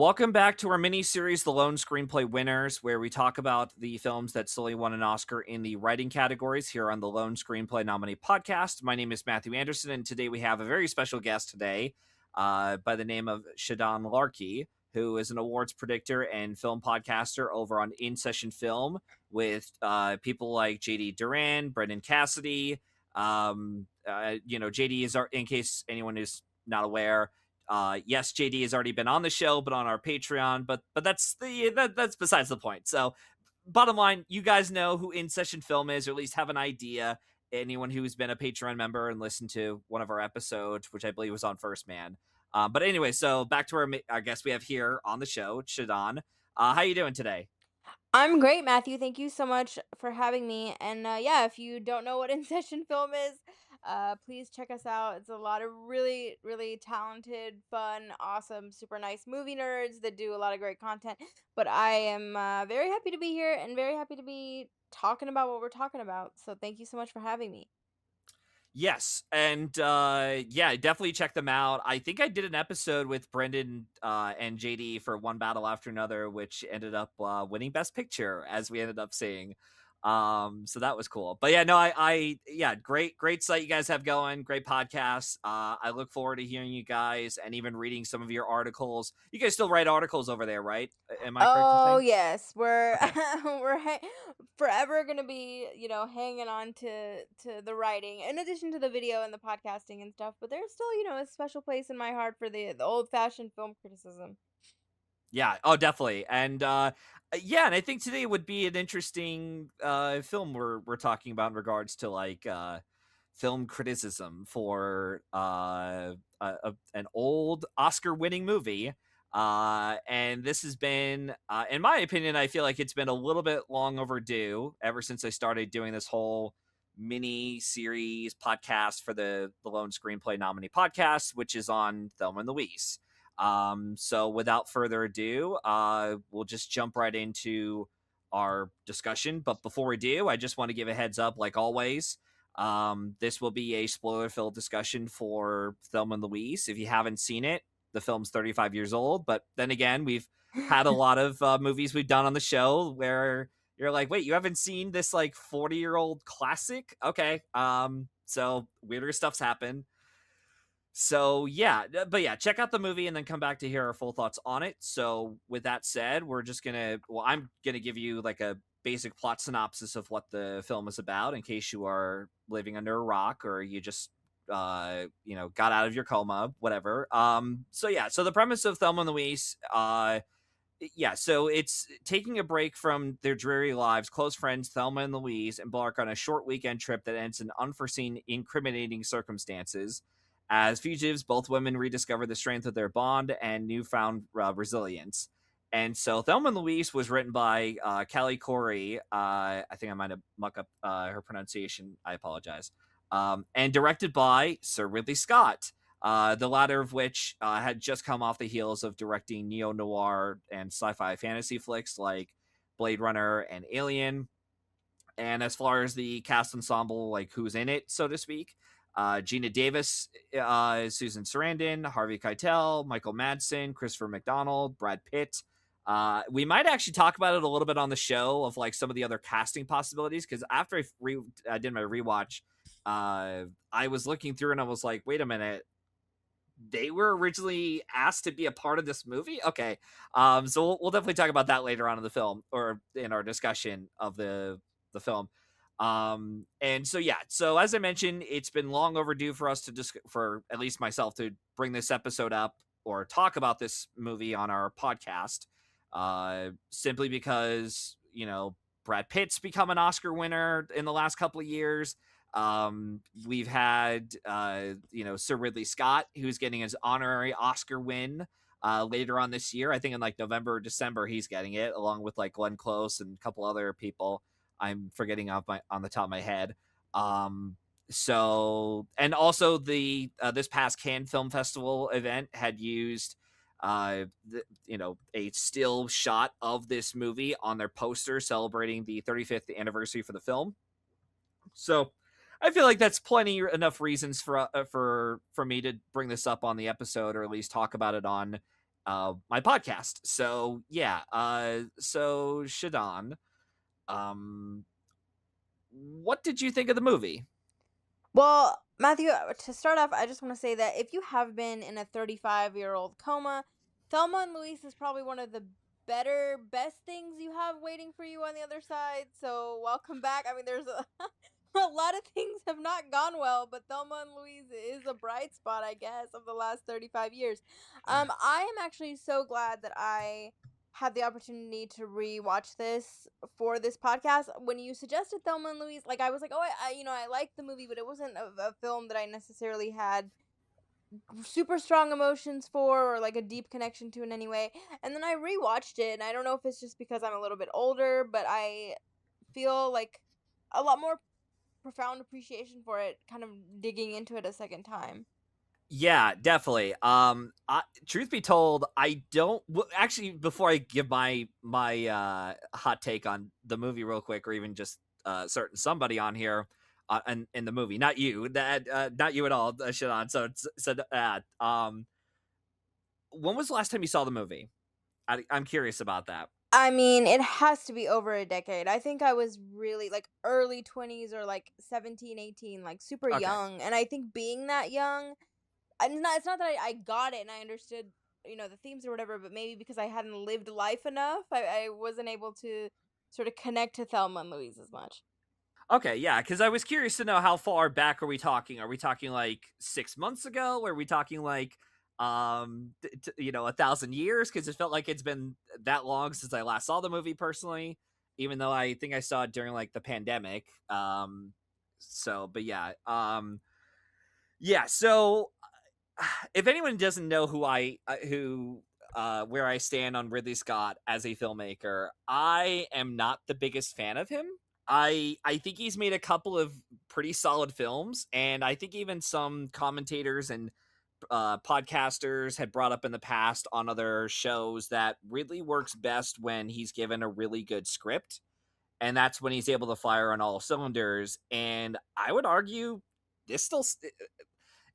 Welcome back to our mini-series, The Lone Screenplay Winners, where we talk about the films that solely won an Oscar in the writing categories here on the Lone Screenplay Nominee Podcast. My name is Matthew Anderson, and today we have a very special guest today by the name of Shadan Larki, who is an awards predictor and film podcaster over on InSession Film with people like J.D. Duran, Brendan Cassidy. JD is, in case anyone is not aware, yes, JD has already been on the show, but on our Patreon. But that's that's besides the point. So, bottom line, you guys know who InSession Film is, or at least have an idea. Anyone who's been a Patreon member and listened to one of our episodes, which I believe was on First Man. But anyway, so back to our guest we have here on the show, Shadan. How you doing today? I'm great, Matthew. Thank you so much for having me. And yeah, if you don't know what In Session Film is, please check us out. It's a lot of really, really talented, fun, awesome, super nice movie nerds that do a lot of great content. But I am very happy to be here and very happy to be talking about what we're talking about. So thank you so much for having me. Yes, and yeah, definitely check them out. I think I did an episode with Brendan and JD for One Battle After Another, which ended up winning Best Picture, as we ended up seeing. So that was cool. But yeah, no, yeah, great site you guys have going, great podcast. I look forward to hearing you guys and even reading some of your articles. You guys still write articles over there, right? Am I correct in Oh saying? yes, we're Okay. forever gonna be, hanging on to the writing, in addition to the video and the podcasting and stuff. But there's still, a special place in my heart for the old fashioned film criticism. Yeah. Oh, definitely. And yeah, and I think today would be an interesting film we're talking about in regards to like film criticism for an old Oscar-winning movie. And this has been, in my opinion, I feel like it's been a little bit long overdue ever since I started doing this whole mini series podcast for the Lone Screenplay Nominee Podcast, which is on Thelma and Louise. So without further ado, we'll just jump right into our discussion. But before we do, I just want to give a heads up, like always. This will be a spoiler-filled discussion for Thelma and Louise. If you haven't seen it, the film's 35 years old. But then again, we've had a lot of movies we've done on the show where you're like, wait, you haven't seen this like 40-year-old classic? Okay. So weirder stuff's happened. So yeah, but yeah, check out the movie and then come back to hear our full thoughts on it. So with that said, I'm gonna give you like a basic plot synopsis of what the film is about in case you are living under a rock or you just got out of your coma, whatever. So yeah, so the premise of Thelma and Louise, yeah, so it's taking a break from their dreary lives. Close friends Thelma and Louise embark on a short weekend trip that ends in unforeseen, incriminating circumstances. As fugitives, both women rediscover the strength of their bond and newfound resilience. And so Thelma and Louise was written by Callie Corey. I think I might have mucked up her pronunciation. I apologize. And directed by Sir Ridley Scott, the latter of which had just come off the heels of directing neo noir and sci fi fantasy flicks like Blade Runner and Alien. And as far as the cast ensemble, like who's in it, so to speak, Gina Davis, Susan Sarandon, Harvey Keitel, Michael Madsen, Christopher McDonald, Brad Pitt. We might actually talk about it a little bit on the show of like some of the other casting possibilities because after I did my rewatch, I was looking through and I was like, wait a minute, they were originally asked to be a part of this movie. Okay, so we'll definitely talk about that later on in the film or in our discussion of the film. And so yeah, so as I mentioned, it's been long overdue for us to for at least myself to bring this episode up or talk about this movie on our podcast. Simply because Brad Pitt's become an Oscar winner in the last couple of years. We've had Sir Ridley Scott, who's getting his honorary Oscar win later on this year. I think in like November or December he's getting it, along with like Glenn Close and a couple other people I'm forgetting on the top of my head. So and also the this past Cannes Film Festival event had used a still shot of this movie on their poster celebrating the 35th anniversary for the film. So I feel like that's plenty enough reasons for me to bring this up on the episode, or at least talk about it on my podcast. So yeah, so Shadan, um, what did you think of the movie? Well, Matthew, to start off, I just want to say that if you have been in a 35-year-old coma, Thelma and Louise is probably one of the best things you have waiting for you on the other side. So, welcome back. I mean, there's a, a lot of things have not gone well, but Thelma and Louise is a bright spot, I guess, of the last 35 years. I am actually so glad that I had the opportunity to rewatch this for this podcast. When you suggested Thelma and Louise, like I was like, oh, I liked the movie, but it wasn't a film that I necessarily had super strong emotions for or like a deep connection to in any way. And then I rewatched it, and I don't know if it's just because I'm a little bit older, but I feel like a lot more profound appreciation for it, kind of digging into it a second time. Yeah, definitely. Truth be told, I don't actually. Before I give my hot take on the movie real quick, or even just certain somebody on here, in the movie, not you, not you at all, Shadan. When was the last time you saw the movie? I'm curious about that. I mean, it has to be over a decade. I think I was really like early 20s or like 17, 18, like super Okay. young. And I think being that young, it's not that I got it and I understood, the themes or whatever, but maybe because I hadn't lived life enough, I wasn't able to sort of connect to Thelma and Louise as much. Okay, yeah, because I was curious to know how far back are we talking? Are we talking like 6 months ago? Are we talking like, 1,000 years? Because it felt like it's been that long since I last saw the movie personally, even though I think I saw it during like the pandemic. But yeah, yeah. So if anyone doesn't know where I stand on Ridley Scott as a filmmaker, I am not the biggest fan of him. I think he's made a couple of pretty solid films, and I think even some commentators and podcasters had brought up in the past on other shows that Ridley works best when he's given a really good script, and that's when he's able to fire on all cylinders. And I would argue this still,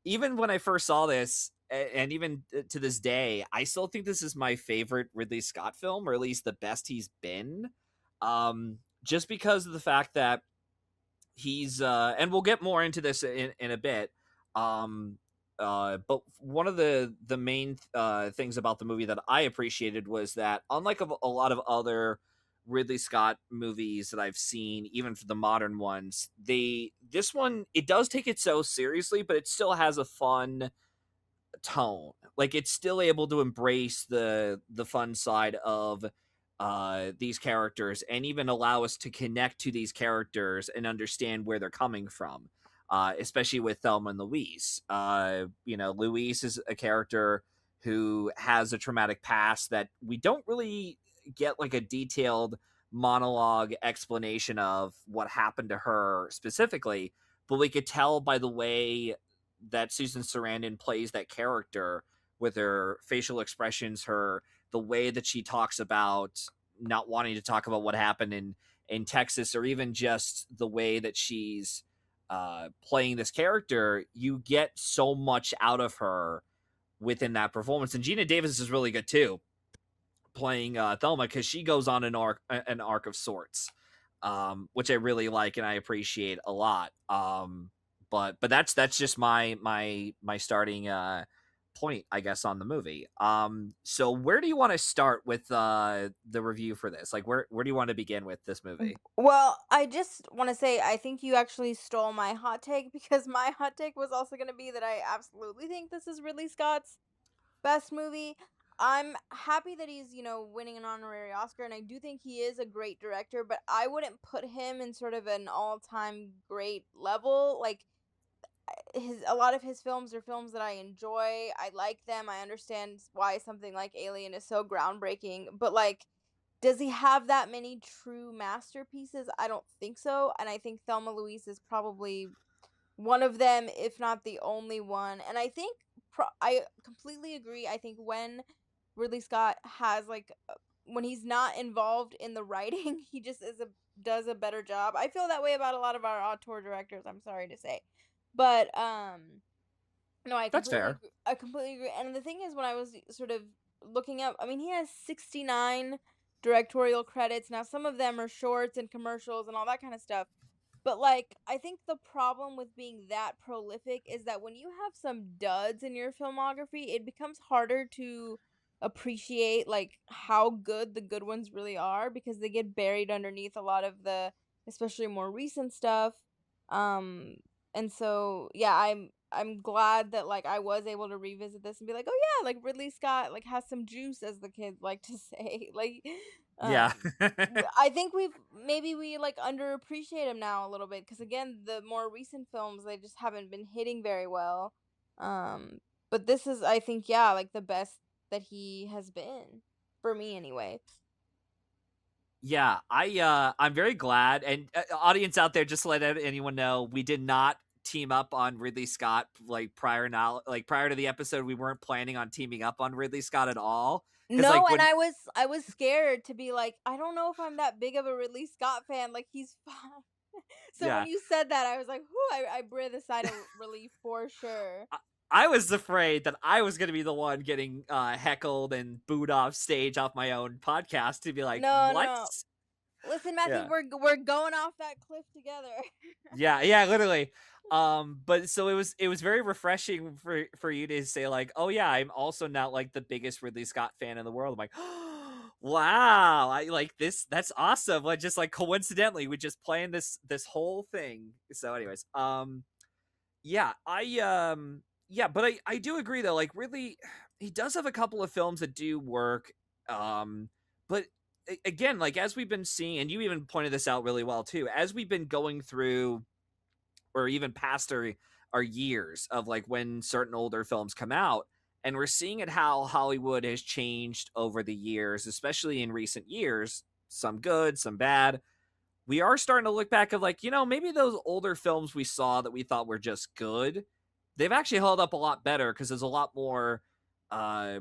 even when I first saw this, and even to this day, I still think this is my favorite Ridley Scott film, or at least the best he's been. Just because of the fact that and we'll get more into this in a bit. But one of the main things about the movie that I appreciated was that, unlike a lot of other Ridley Scott movies that I've seen, even for the modern ones, this one, it does take it so seriously, but it still has a fun tone. Like, it's still able to embrace the fun side of these characters, and even allow us to connect to these characters and understand where they're coming from. Especially with Thelma and Louise. Louise is a character who has a traumatic past that we don't really get like a detailed monologue explanation of what happened to her specifically, but we could tell by the way that Susan Sarandon plays that character, with her facial expressions, the way that she talks about not wanting to talk about what happened in Texas, or even just the way that she's playing this character. You get so much out of her within that performance, and Gina Davis is really good too, playing Thelma, because she goes on an arc of sorts, which I really like and I appreciate a lot. But that's just my starting point, I guess, on the movie. So where do you want to start with the review for this? Like, where do you want to begin with this movie? Well, I just want to say I think you actually stole my hot take because my hot take was also going to be that I absolutely think this is Ridley Scott's best movie. I'm happy that he's, winning an honorary Oscar, and I do think he is a great director, but I wouldn't put him in sort of an all-time great level. Like, a lot of his films are films that I enjoy. I like them. I understand why something like Alien is so groundbreaking, but like, does he have that many true masterpieces? I don't think so, and I think Thelma Louise is probably one of them, if not the only one. And I think I completely agree. I think when Ridley Scott has when he's not involved in the writing, he just does a better job. I feel that way about a lot of our auteur directors, I'm sorry to say. But no, I That's completely fair. agree. I completely agree. And the thing is, when I was sort of looking up, I mean, he has 69 directorial credits. Now, some of them are shorts and commercials and all that kind of stuff. But, like, I think the problem with being that prolific is that when you have some duds in your filmography, it becomes harder to appreciate, like, how good the good ones really are because they get buried underneath a lot of the especially more recent stuff. Um, and so, yeah, I'm glad that, like, I was able to revisit this and be like, "Oh, yeah, like, Ridley Scott, like, has some juice," as the kids like to say. Like, Yeah. um I think we like underappreciate him now a little bit because again, the more recent films they just haven't been hitting very well. Um, but this is, I think, yeah, like the best that he has been for me anyway. Yeah, I'm very glad, and audience out there, just to let anyone know, we did not team up on Ridley Scott like prior to the episode. We weren't planning on teaming up on Ridley Scott at all because No, like and when I was scared to be like, I don't know if I'm that big of a Ridley Scott fan. Like he's fine. So when yeah, you said that, I was like, whew, I breathed a sigh of relief for sure. I, I was afraid that I was going to be the one getting heckled and booed off stage off my own podcast to be like, No, what? no. Listen, Matthew, Yeah. we're going off that cliff together. Yeah, literally. But so it was very refreshing for you to say like, oh yeah, I'm also not like the biggest Ridley Scott fan in the world. I'm like, wow, I like this. That's awesome. Like just like coincidentally, we just planned this whole thing. So, anyways, yeah, yeah, but I do agree though. Like, really, he does have a couple of films that do work. But again, like as we've been seeing, and you even pointed this out really well too, as we've been going through or even past our years of like when certain older films come out, and we're seeing it how Hollywood has changed over the years, especially in recent years, some good, some bad. We are starting to look back of like, maybe those older films we saw that we thought were just good, they've actually held up a lot better because there's a lot more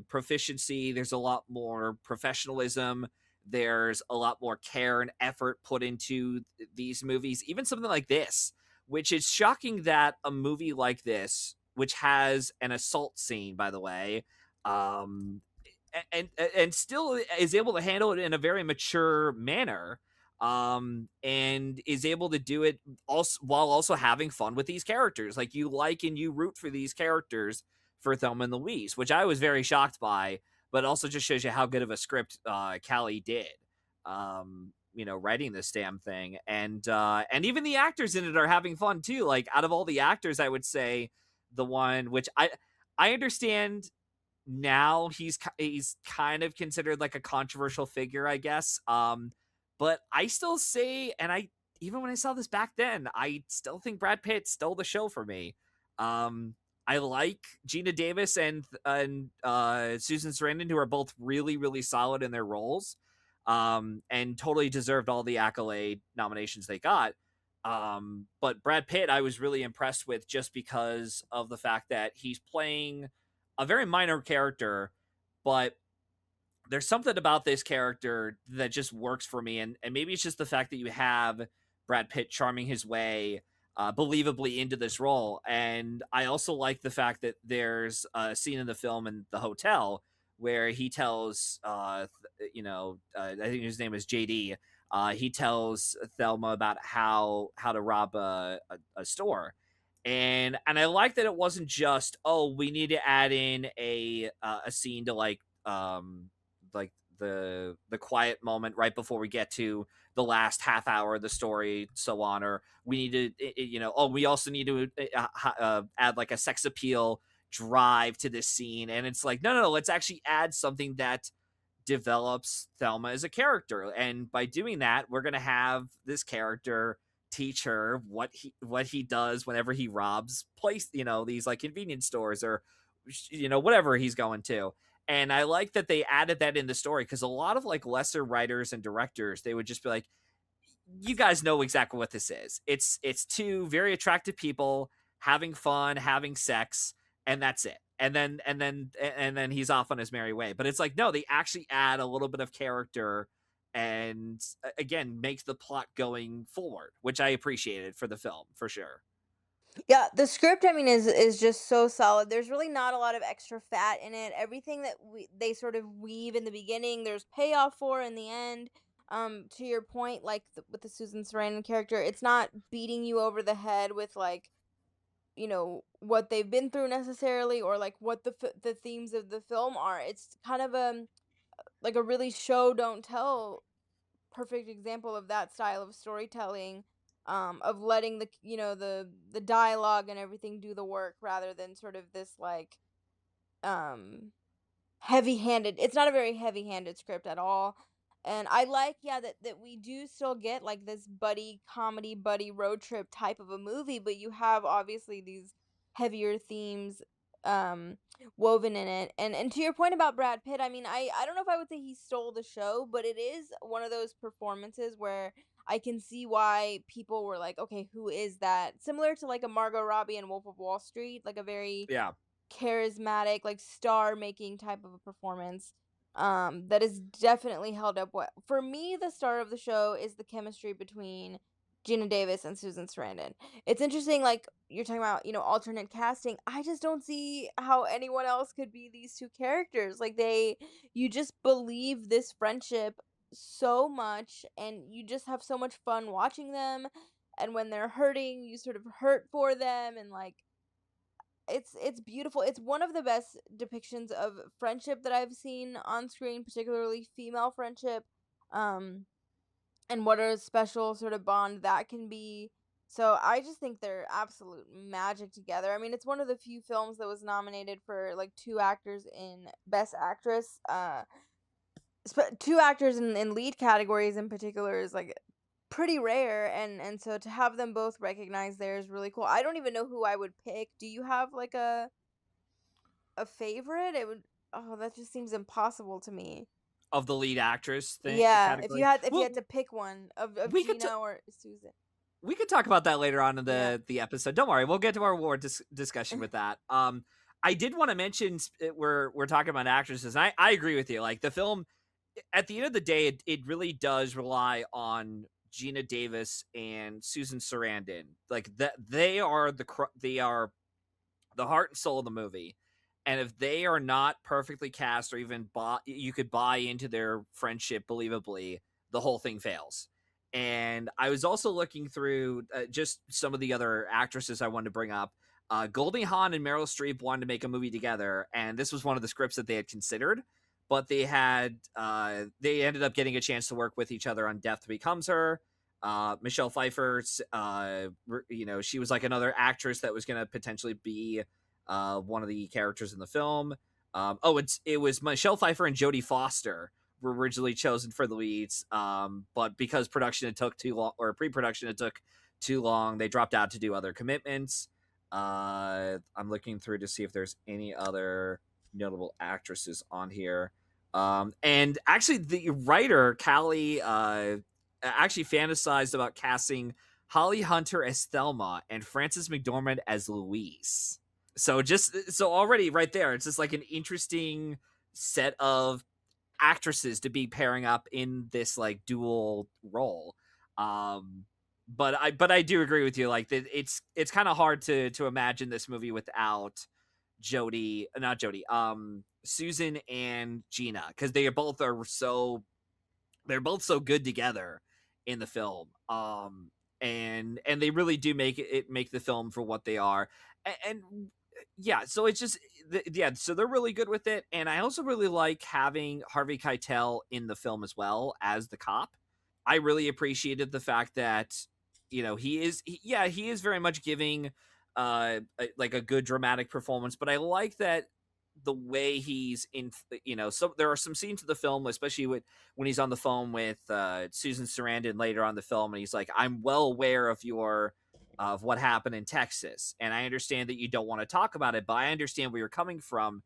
proficiency, there's a lot more professionalism, there's a lot more care and effort put into these movies. Even something like this, which is shocking that a movie like this, which has an assault scene, by the way, um, and still is able to handle it in a very mature manner, and is able to do it also while also having fun with these characters. Like you like and you root for these characters for Thelma and Louise, which I was very shocked by, but also just shows you how good of a script Callie did. Writing this damn thing, and even the actors in it are having fun too. Like out of all the actors, I would say the one which I understand now he's kind of considered like a controversial figure, I guess. But I still say, and I even when I saw this back then, I still think Brad Pitt stole the show for me. I like Gina Davis and Susan Sarandon, who are both really really solid in their roles, and totally deserved all the accolade nominations they got. But Brad Pitt, I was really impressed with just because of the fact that he's playing a very minor character, but there's something about this character that just works for me. And maybe it's just the fact that you have Brad Pitt charming his way believably into this role. And I also like the fact that there's a scene in the film in the hotel where he tells, I think his name is JD. He tells Thelma about how to rob a store, and I like that it wasn't just, oh, we need to add in a scene to like the quiet moment right before we get to the last half hour of the story, so on, or we need to oh, we also need to add like a sex appeal drive to this scene. And it's like, no, let's actually add something that develops Thelma as a character. And by doing that, we're going to have this character teach her what he does whenever he robs these like convenience stores or whatever he's going to. And I like that they added that in the story, because a lot of like lesser writers and directors, they would just be like, you guys know exactly what this is. It's two very attractive people having fun, having sex, and that's it. And then he's off on his merry way. But it's like, no, they actually add a little bit of character and again make the plot going forward, which I appreciated for the film for sure. Yeah, the script, I mean, is just so solid. There's really not a lot of extra fat in it. Everything that they sort of weave in the beginning, there's payoff for in the end. To your point, like with the Susan Sarandon character, it's not beating you over the head with like, what they've been through necessarily, or like what the themes of the film are. It's kind of like a really show don't tell perfect example of that style of storytelling, of letting the dialogue and everything do the work rather than sort of this like um heavy-handed. It's not a very heavy-handed script at all. And I like, yeah, that we do still get like this buddy comedy, buddy road trip type of a movie, but you have obviously these heavier themes um woven in it. And to your point about Brad Pitt, I mean, I don't know if I would say he stole the show, but it is one of those performances where I can see why people were like, okay, who is that? Similar to like a Margot Robbie and Wolf of Wall Street, like a very Yeah. charismatic, like star making type of a performance. That is definitely held up well. For me, the star of the show is the chemistry between Gina Davis and Susan Sarandon. It's interesting, like you're talking about, alternate casting. I just don't see how anyone else could be these two characters. Like you just believe this friendship so much, and you just have so much fun watching them. And when they're hurting, you sort of hurt for them, and like it's beautiful. It's one of the best depictions of friendship that I've seen on screen, particularly female friendship, um, and what a special sort of bond that can be. So I just think they're absolute magic together. I mean, it's one of the few films that was nominated for like two actors in Best Actress. Two actors in lead categories in particular is like pretty rare, and so to have them both recognized there is really cool. I don't even know who I would pick. Do you have like a favorite? It would Oh, that just seems impossible to me. Of the lead actress thing Yeah, category. if you Well, had to pick one of we could Gina or Susan. we could talk about that later on in Yeah. the episode. Don't worry, we'll get to our award discussion with that. I did want to mention we're talking about actresses. And I agree with you. Like the film, at the end of the day, it really does rely on Gina Davis and Susan Sarandon. Like that, they are the heart and soul of the movie. And if they are not perfectly cast or even you could buy into their friendship believably, the whole thing fails. And I was also looking through just some of the other actresses I wanted to bring up. Goldie Hawn and Meryl Streep wanted to make a movie together, and this was one of the scripts that they had considered, but they ended up getting a chance to work with each other on Death Becomes Her. Michelle Pfeiffer, she was like another actress that was going to potentially be one of the characters in the film. It was Michelle Pfeiffer and Jodie Foster were originally chosen for the leads, but because production had took too long, or pre-production had took too long, they dropped out to do other commitments. I'm looking through to see if there's any other notable actresses on here. And actually, the writer Callie actually fantasized about casting Holly Hunter as Thelma and Frances McDormand as Louise. So already right there, it's just like an interesting set of actresses to be pairing up in this like dual role. Um, but I do agree with you. Like it's kind of hard to imagine this movie without not Jodie, Susan and Gina, because they're both so good together in the film. And they really do make the film for what they are. And yeah, so it's just yeah, so they're really good with it. And I also really like having Harvey Keitel in the film as well as the cop. I really appreciated the fact that he is very much giving like a good dramatic performance, but I like that the way he's in, so there are some scenes of the film, especially when he's on the phone with Susan Sarandon later on the film, and he's like, I'm well aware of what happened in Texas, and I understand that you don't want to talk about it, but I understand where you're coming from.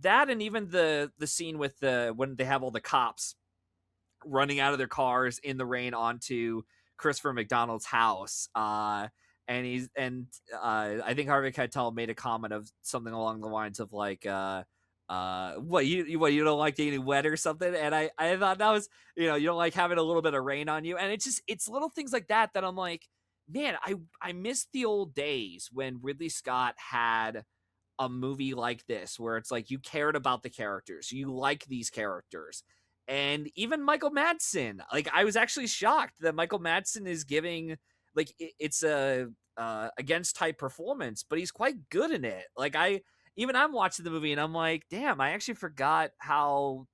That, and even the scene with when they have all the cops running out of their cars in the rain onto Christopher McDonald's house. I think Harvey Keitel made a comment of something along the lines of like, what you don't like getting wet or something. And I thought that was, you don't like having a little bit of rain on you. And it's little things like that I'm like, man, I miss the old days when Ridley Scott had a movie like this where it's like you cared about the characters, you like these characters. And even Michael Madsen, like I was actually shocked that Michael Madsen is giving like it's a against type performance, but he's quite good in it. Like I'm watching the movie and I'm like, damn, I actually forgot how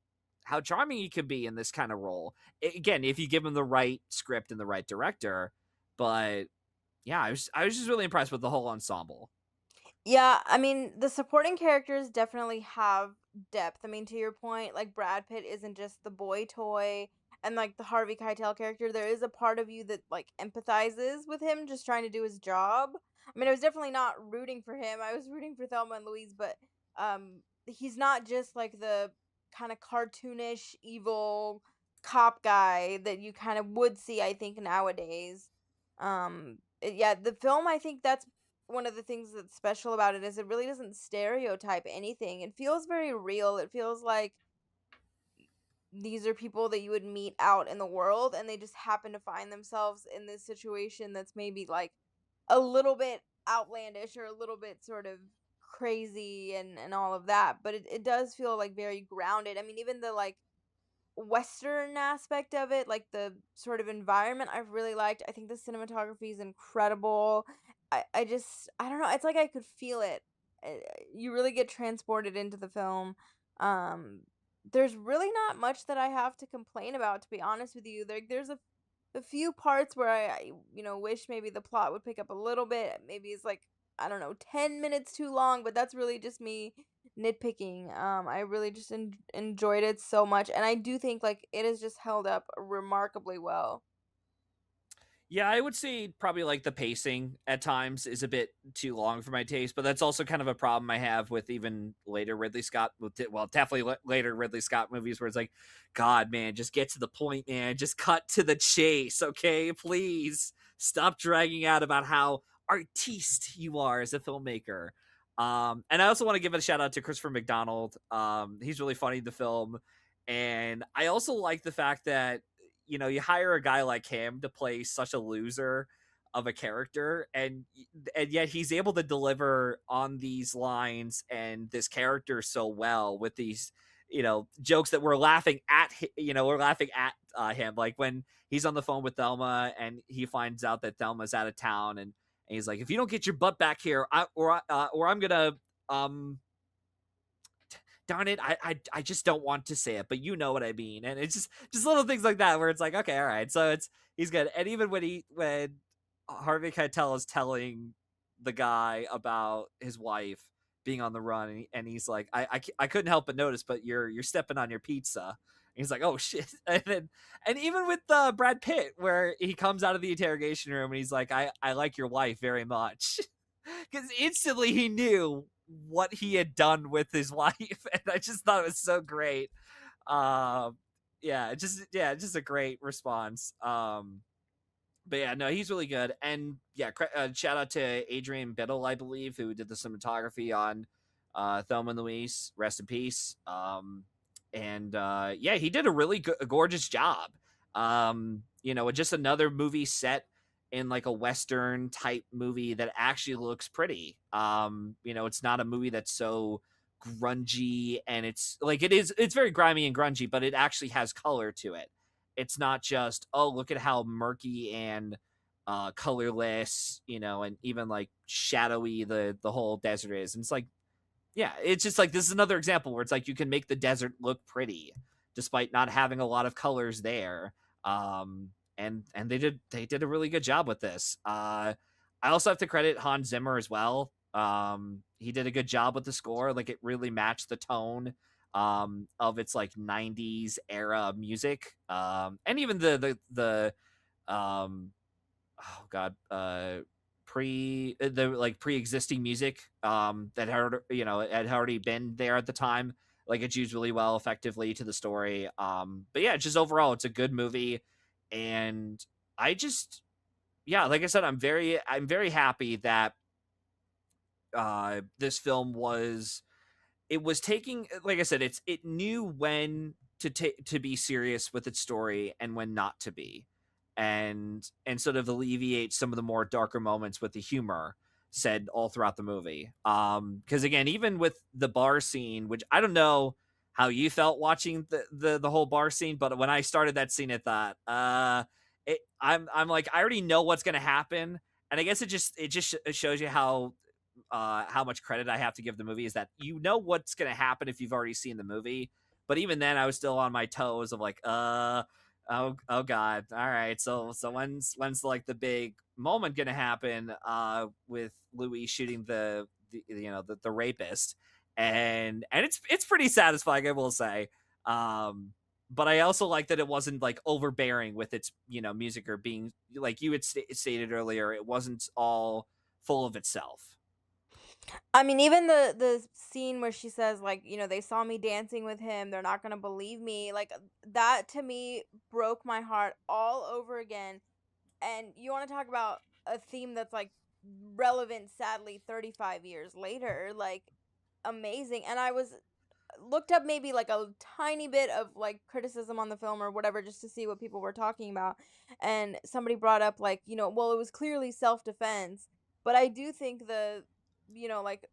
charming he could be in this kind of role. Again, if you give him the right script and the right director, but yeah, I was just really impressed with the whole ensemble. Yeah, I mean, the supporting characters definitely have depth. I mean, to your point, like Brad Pitt isn't just the boy toy, and like the Harvey Keitel character, there is a part of you that like empathizes with him just trying to do his job. I mean, I was definitely not rooting for him. I was rooting for Thelma and Louise, but he's not just like the kind of cartoonish evil cop guy that you kind of would see, I think, nowadays. Yeah, the film, I think that's one of the things that's special about it is it really doesn't stereotype anything. It feels very real. It feels like these are people that you would meet out in the world and they just happen to find themselves in this situation that's maybe like a little bit outlandish or a little bit sort of crazy and all of that. But it does feel like very grounded. I mean, even the like Western aspect of it, like the sort of environment I've really liked. I think the cinematography is incredible. I don't know, it's like I could feel it. You really get transported into the film. Um there's really not much that I have to complain about, to be honest with you. There's a few parts where I wish maybe the plot would pick up a little bit. Maybe it's like, I don't know, 10 minutes too long, but that's really just me nitpicking. I really just enjoyed it so much, and I do think like it has just held up remarkably well. Yeah, I would say probably like the pacing at times is a bit too long for my taste, but that's also kind of a problem I have with even later Ridley Scott. Well, definitely later Ridley Scott movies where it's like, God, man, just get to the point, man. Just cut to the chase, okay? Please stop dragging out about how artiste you are as a filmmaker. And I also want to give a shout out to Christopher McDonald. He's really funny in the film, and I also like the fact that you hire a guy like him to play such a loser of a character, and yet he's able to deliver on these lines and this character so well with these jokes that we're laughing at. We're laughing at him, like when he's on the phone with Thelma and he finds out that Thelma's out of town, and he's like, if you don't get your butt back here, or I'm gonna um darn it, I just don't want to say it, but you know what I mean. And it's just little things like that where it's like, okay, all right, so he's good. And even when Harvey Keitel is telling the guy about his wife being on the run, and he's like, I couldn't help but notice, but you're stepping on your pizza. And he's like, oh shit. And even with Brad Pitt, where he comes out of the interrogation room and he's like, I like your wife very much. Because instantly he knew what he had done with his wife, and I just thought it was so great. Um, just a great response. But yeah, no, he's really good, and yeah, shout out to Adrian Biddle, I believe, who did the cinematography on Thelma and Louise. Rest in peace. And yeah, he did a really gorgeous job. Just another movie set in like a Western type movie that actually looks pretty. It's not a movie that's so grungy, and it's very grimy and grungy, but it actually has color to it. It's not just, oh, look at how murky and colorless, and even like shadowy the whole desert is. And it's like, yeah, it's just like this is another example where it's like you can make the desert look pretty despite not having a lot of colors there. And they did a really good job with this. I also have to credit Hans Zimmer as well. He did a good job with the score. Like it really matched the tone of its like 90s era music. And even the oh god, pre-existing music that had already been there at the time. Like it's used really well effectively to the story. But yeah, just overall it's a good movie. And I just, yeah, like I said, I'm very happy that this film was taking, like I said, it knew when to be serious with its story and when not to be. and sort of alleviate some of the more darker moments with the humor said all throughout the movie. Because again, even with the bar scene, which I don't know how you felt watching the whole bar scene, but when I started that scene, I thought, I'm like, I already know what's gonna happen, and I guess it shows you how much credit I have to give the movie is that you know what's gonna happen if you've already seen the movie. But even then, I was still on my toes of like, oh god, all right. So when's like the big moment gonna happen? With Louis shooting the rapist, and it's pretty satisfying, I will say. Um, but I also like that it wasn't like overbearing with its music, or being like you had stated earlier. It wasn't all full of itself. I mean, even the scene where she says, like, "They saw me dancing with him, they're not gonna believe me," like, that to me broke my heart all over again. And you wanna talk about a theme that's, like, relevant, sadly, 35 years later, like, amazing. And I was looked up maybe like a tiny bit of like criticism on the film or whatever, just to see what people were talking about. And somebody brought up, like, well, it was clearly self-defense. But I do think like,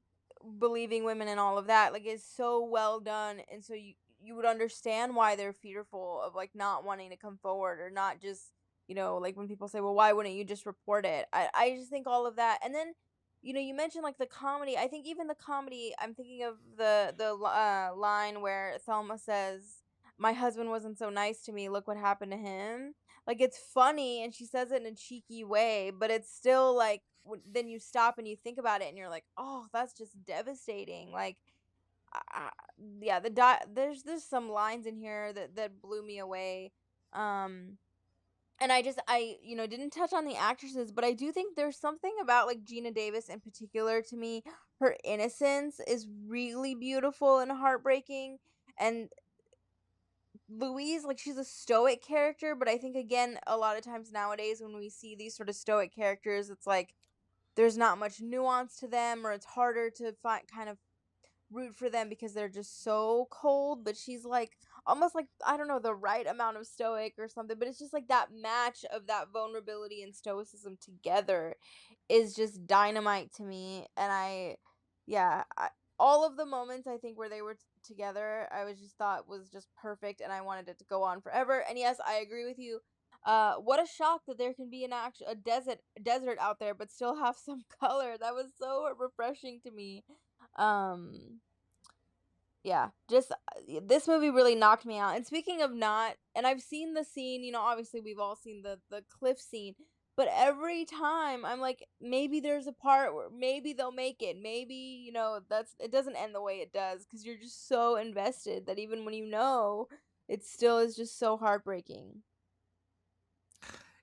believing women and all of that, like, is so well done. And so you would understand why they're fearful of, like, not wanting to come forward, or not just, like, when people say, well, why wouldn't you just report it? I just think all of that. And then you mentioned, like, the comedy. I think even the comedy, I'm thinking of the line where Thelma says, "My husband wasn't so nice to me. Look what happened to him." Like, it's funny, and she says it in a cheeky way, but it's still like, then you stop and you think about it, and you're like, "Oh, that's just devastating." Like, yeah, there's some lines in here that blew me away. Um, and I didn't touch on the actresses, but I do think there's something about, like, Gina Davis in particular. To me, her innocence is really beautiful and heartbreaking. And Louise, like, she's a stoic character, but I think, again, a lot of times nowadays when we see these sort of stoic characters, it's like there's not much nuance to them, or it's harder to find kind of root for them because they're just so cold. But she's like almost like, I don't know, the right amount of stoic or something, but it's just like that match of that vulnerability and stoicism together is just dynamite to me. And yeah, all of the moments, I think, where they were together, I was just thought was just perfect, and I wanted it to go on forever. And yes, I agree with you. What a shock that there can be a desert out there, but still have some color. That was so refreshing to me. Um, yeah, just this movie really knocked me out. And speaking of not, and I've seen the scene, obviously we've all seen the cliff scene, but every time I'm like, maybe there's a part where maybe they'll make it. Maybe, that's it doesn't end the way it does, because you're just so invested that even when it still is just so heartbreaking.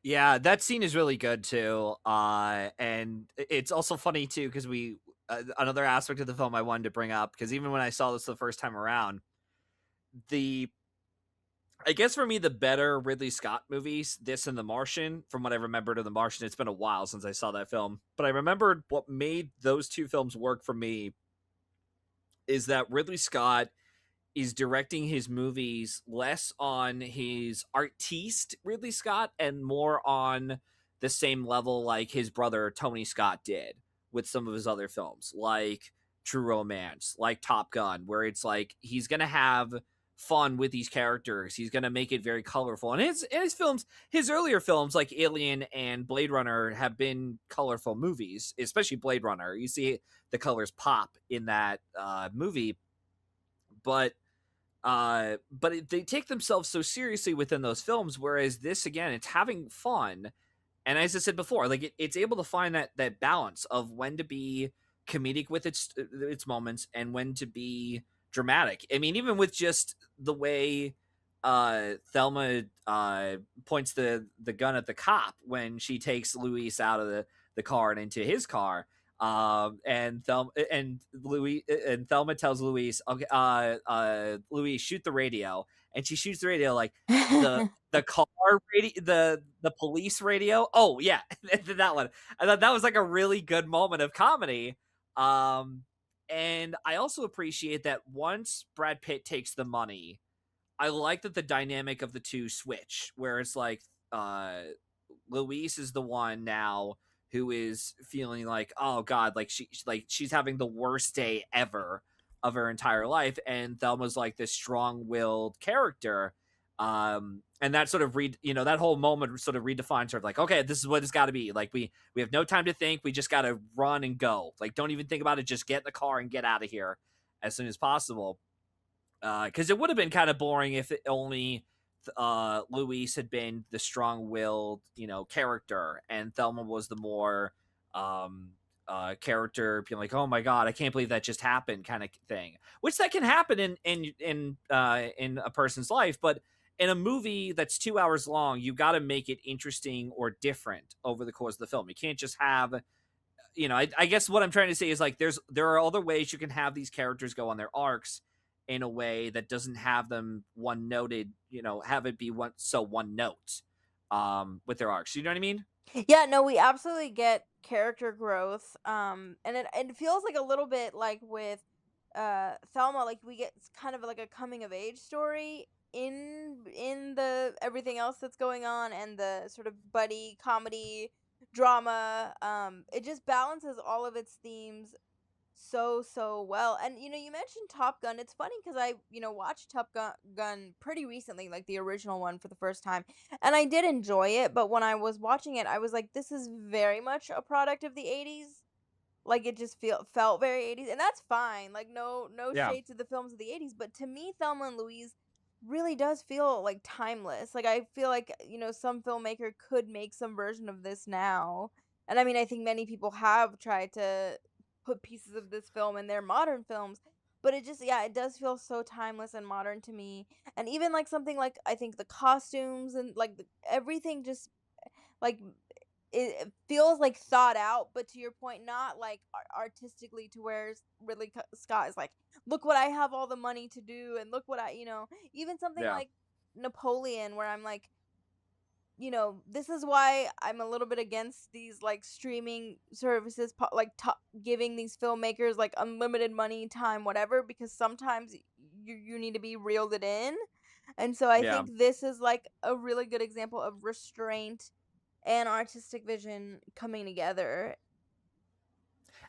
Yeah, that scene is really good too. And it's also funny too because we another aspect of the film I wanted to bring up, because even when I saw this the first time around, the I guess for me the better Ridley Scott movies, this and The Martian, from what I remembered of The Martian, it's been a while since I saw that film, but I remembered what made those two films work for me is that Ridley Scott is directing his movies less on his artiste Ridley Scott and more on the same level like his brother Tony Scott did with some of his other films, like True Romance, like Top Gun, where it's like he's gonna have fun with these characters. He's gonna make it very colorful. And his films, his earlier films like Alien and Blade Runner have been colorful movies, especially Blade Runner. You see the colors pop in that movie, but they take themselves so seriously within those films, whereas this, again, it's having fun. And as I said before, like it's able to find that balance of when to be comedic with its moments and when to be dramatic. I mean, even with just the way Thelma points the gun at the cop when she takes Luis out of the car and into his car. And Thelma tells Louise, okay, Louise, shoot the radio, and she shoots the radio, like the car radio, the police radio. Oh yeah, that one. I thought that was like a really good moment of comedy. Um, and I also appreciate that once Brad Pitt takes the money, I like that the dynamic of the two switch, where it's like Louise is the one now who is feeling like, oh god, like she's having the worst day ever of her entire life, and Thelma's like this strong-willed character. And that sort of that whole moment sort of redefines her, like, okay, this is what it's got to be. Like, we have no time to think, we just got to run and go. Like, don't even think about it, just get in the car and get out of here as soon as possible. Because it would have been kind of boring if it only Louise had been the strong-willed, character, and Thelma was the more character being like, "Oh my god, I can't believe that just happened," kind of thing. Which that can happen in a person's life, but in a movie that's 2 hours long, you got to make it interesting or different over the course of the film. You can't just have I guess what I'm trying to say is like there are other ways you can have these characters go on their arcs in a way that doesn't have them one noted, have it be one note with their arcs. You know what I mean? Yeah, no, we absolutely get character growth. And it feels like a little bit like with Thelma, like we get kind of like a coming of age story in the everything else that's going on, and the sort of buddy comedy drama. It just balances all of its themes so well. And you mentioned Top Gun. It's funny because I watched Top Gun pretty recently, like the original one for the first time, and I did enjoy it. But when I was watching it, I was like, this is very much a product of the '80s. Like, it just felt very '80s, and that's fine. Like, no Yeah. shade to the films of the '80s, but to me, Thelma and Louise really does feel like timeless. Like, I feel like, some filmmaker could make some version of this now. And I mean, I think many people have tried to put pieces of this film in their modern films, but it just, yeah, it does feel so timeless and modern to me. And even like something like, I think the costumes and like everything just like it feels like thought out, but to your point, not like artistically, to where Ridley Scott is like, look what I have all the money to do, and look what even something Yeah. like Napoleon, where I'm like, this is why I'm a little bit against these like streaming services, like giving these filmmakers like unlimited money, time, whatever, because sometimes you need to be reeled it in. And so I Yeah. think this is like a really good example of restraint and artistic vision coming together.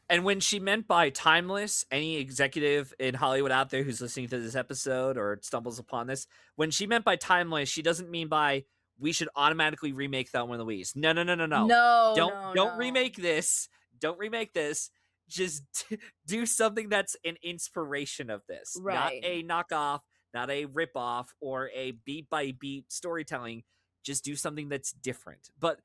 And when she meant by timeless, any executive in Hollywood out there who's listening to this episode or stumbles upon this, when she meant by timeless, she doesn't mean by we should automatically remake Thelma and Louise. No, no, no, no, no. No, Don't no, don't no. remake this. Don't remake this. Just do something that's an inspiration of this, not Right. a knockoff, not a ripoff, or a beat by beat storytelling. Just do something that's different. But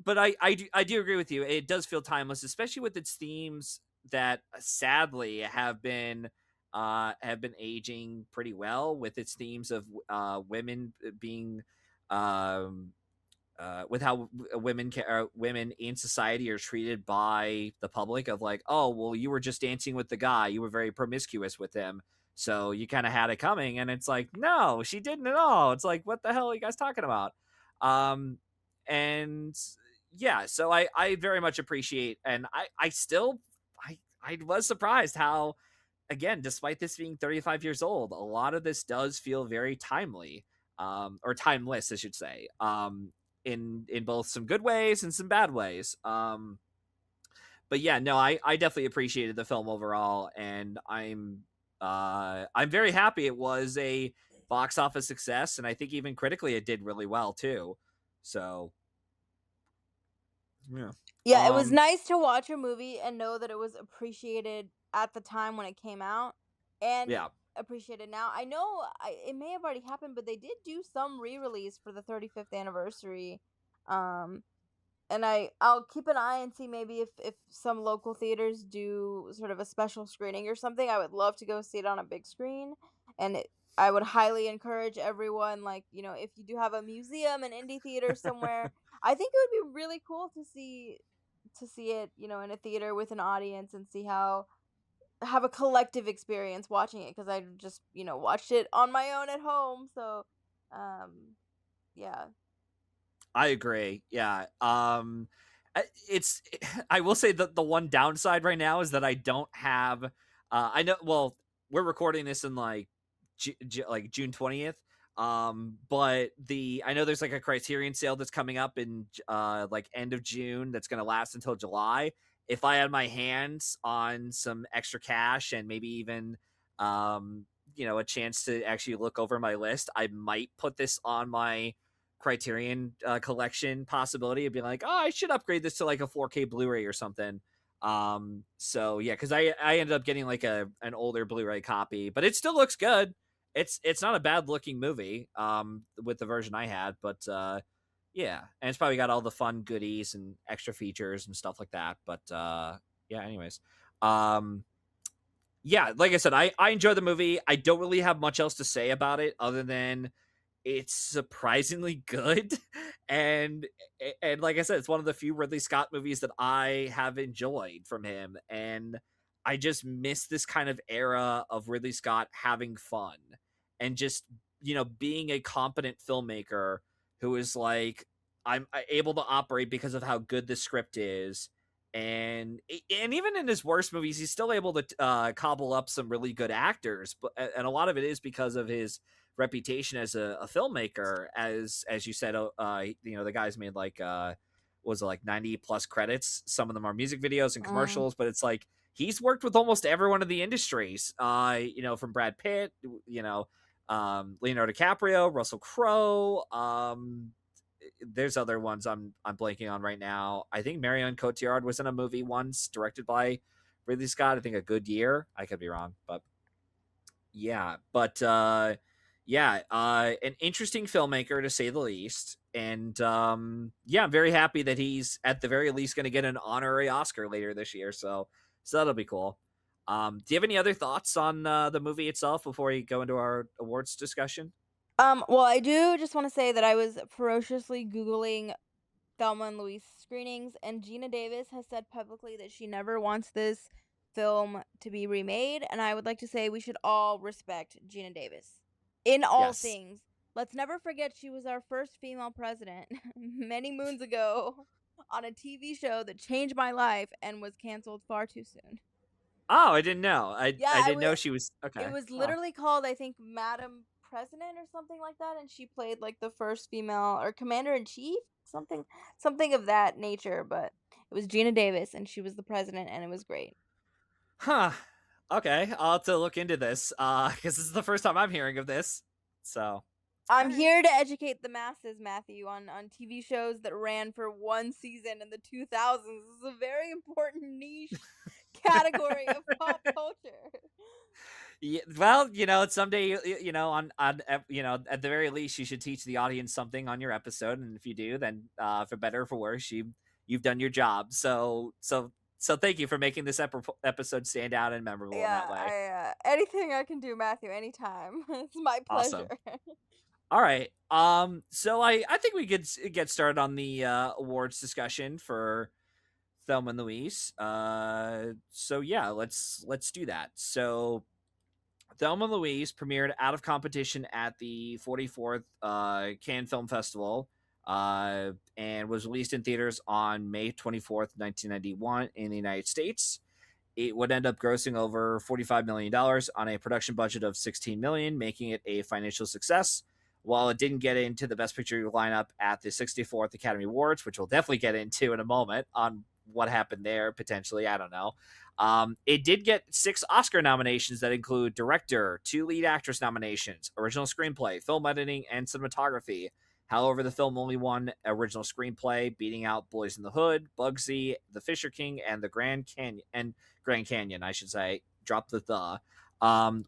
I do agree with you. It does feel timeless, especially with its themes that sadly have been aging pretty well, with its themes of women being um, with how women in society are treated by the public, of like, oh well, you were just dancing with the guy, you were very promiscuous with him, so you kind of had it coming. And it's like, no, she didn't at all. It's like, what the hell are you guys talking about? um and yeah, so I very much appreciate, and I still I was surprised how, again, despite this being 35 years old, a lot of this does feel very timely, or timeless, I should say, in both some good ways and some bad ways. But yeah, no, I definitely appreciated the film overall, and I'm very happy it was a box office success, and I think even critically it did really well too. So yeah. Yeah, it was Um nice to watch a movie and know that it was appreciated at the time when it came out, and yeah. appreciated now. I know it may have already happened, but they did do some re-release for the 35th anniversary. Um, and I'll keep an eye and see maybe if some local theaters do sort of a special screening or something. I would love to go see it on a big screen, and I would highly encourage everyone, like, if you do have a museum, an indie theater somewhere, I think it would be really cool to see it, in a theater with an audience, and see how have a collective experience watching it, because I just, watched it on my own at home. So, yeah. I agree. Yeah. It's I will say that the one downside right now is that I don't have I know, well, we're recording this in like like June 20th. But I know there's like a Criterion sale that's coming up in like end of June that's going to last until July. If I had my hands on some extra cash and maybe even um a chance to actually look over my list, I might put this on my Criterion collection possibility of being like, oh, I should upgrade this to like a 4K Blu-ray or something. So yeah, because I ended up getting like an older Blu-ray copy, but it still looks good. It's not a bad looking movie with the version I had, but yeah, and it's probably got all the fun goodies and extra features and stuff like that. But yeah, anyways, um yeah, like I said, I enjoy the movie. I don't really have much else to say about it other than it's surprisingly good. and and like I said, it's one of the few Ridley Scott movies that I have enjoyed from him, and I just miss this kind of era of Ridley Scott having fun and just being a competent filmmaker who is like, I'm able to operate because of how good the script is. And even in his worst movies, he's still able to cobble up some really good actors, but and a lot of it is because of his reputation as a filmmaker. As you said, the guy's made like was it like 90 plus credits. Some of them are music videos and Mm. commercials, but it's like he's worked with almost everyone in the industries. From Brad Pitt, Leonardo DiCaprio, Russell Crowe. There's other ones I'm blanking on right now. I think Marion Cotillard was in a movie once directed by Ridley Scott. I think A Good Year. I could be wrong, but yeah, but an interesting filmmaker to say the least. And yeah, I'm very happy that he's at the very least going to get an honorary Oscar later this year. So that'll be cool. Do you have any other thoughts on the movie itself before we go into our awards discussion? Well, I do just want to say that I was ferociously Googling Thelma and Louise screenings, and Gina Davis has said publicly that she never wants this film to be remade. And I would like to say we should all respect Gina Davis in all Yes. things. Let's never forget she was our first female president many moons ago on a TV show that changed my life and was canceled far too soon. Oh, I didn't know. Yeah, I I didn't know would. she was It okay. was Oh. literally called, I think, Madam President or something like that, and she played like the first female or commander in chief, something of that nature. But it was Gina Davis, and she was the president, and it was great. Huh. Okay, I'll have to look into this because this is the first time I'm hearing of this. So, all I'm right. here to educate the masses, Matthew, on TV shows that ran for one season in the 2000s. This is a very important niche category of pop culture. Yeah, well, someday at the very least, you should teach the audience something on your episode, and if you do, then for better or for worse, you've done your job. So thank you for making this episode stand out and memorable in that Yeah, way. I anything I can do, Matthew, anytime. It's my pleasure. Awesome. All right. So I think we could get started on the awards discussion for Thelma and Louise. So yeah, let's do that. So Thelma and Louise premiered out of competition at the 44th Cannes Film Festival and was released in theaters on May 24th, 1991 in the United States. It would end up grossing over $45 million dollars on a production budget of $16 million dollars, making it a financial success. While it didn't get into the Best Picture lineup at the 64th Academy Awards, which we'll definitely get into in a moment on what happened there potentially, I don't know. It did get 6 Oscar nominations that include director, 2 lead actress nominations, original screenplay, film editing, and cinematography. However, the film only won original screenplay, beating out Boys in the Hood, Bugsy, The Fisher King, and the Grand Canyon, I should say. Drop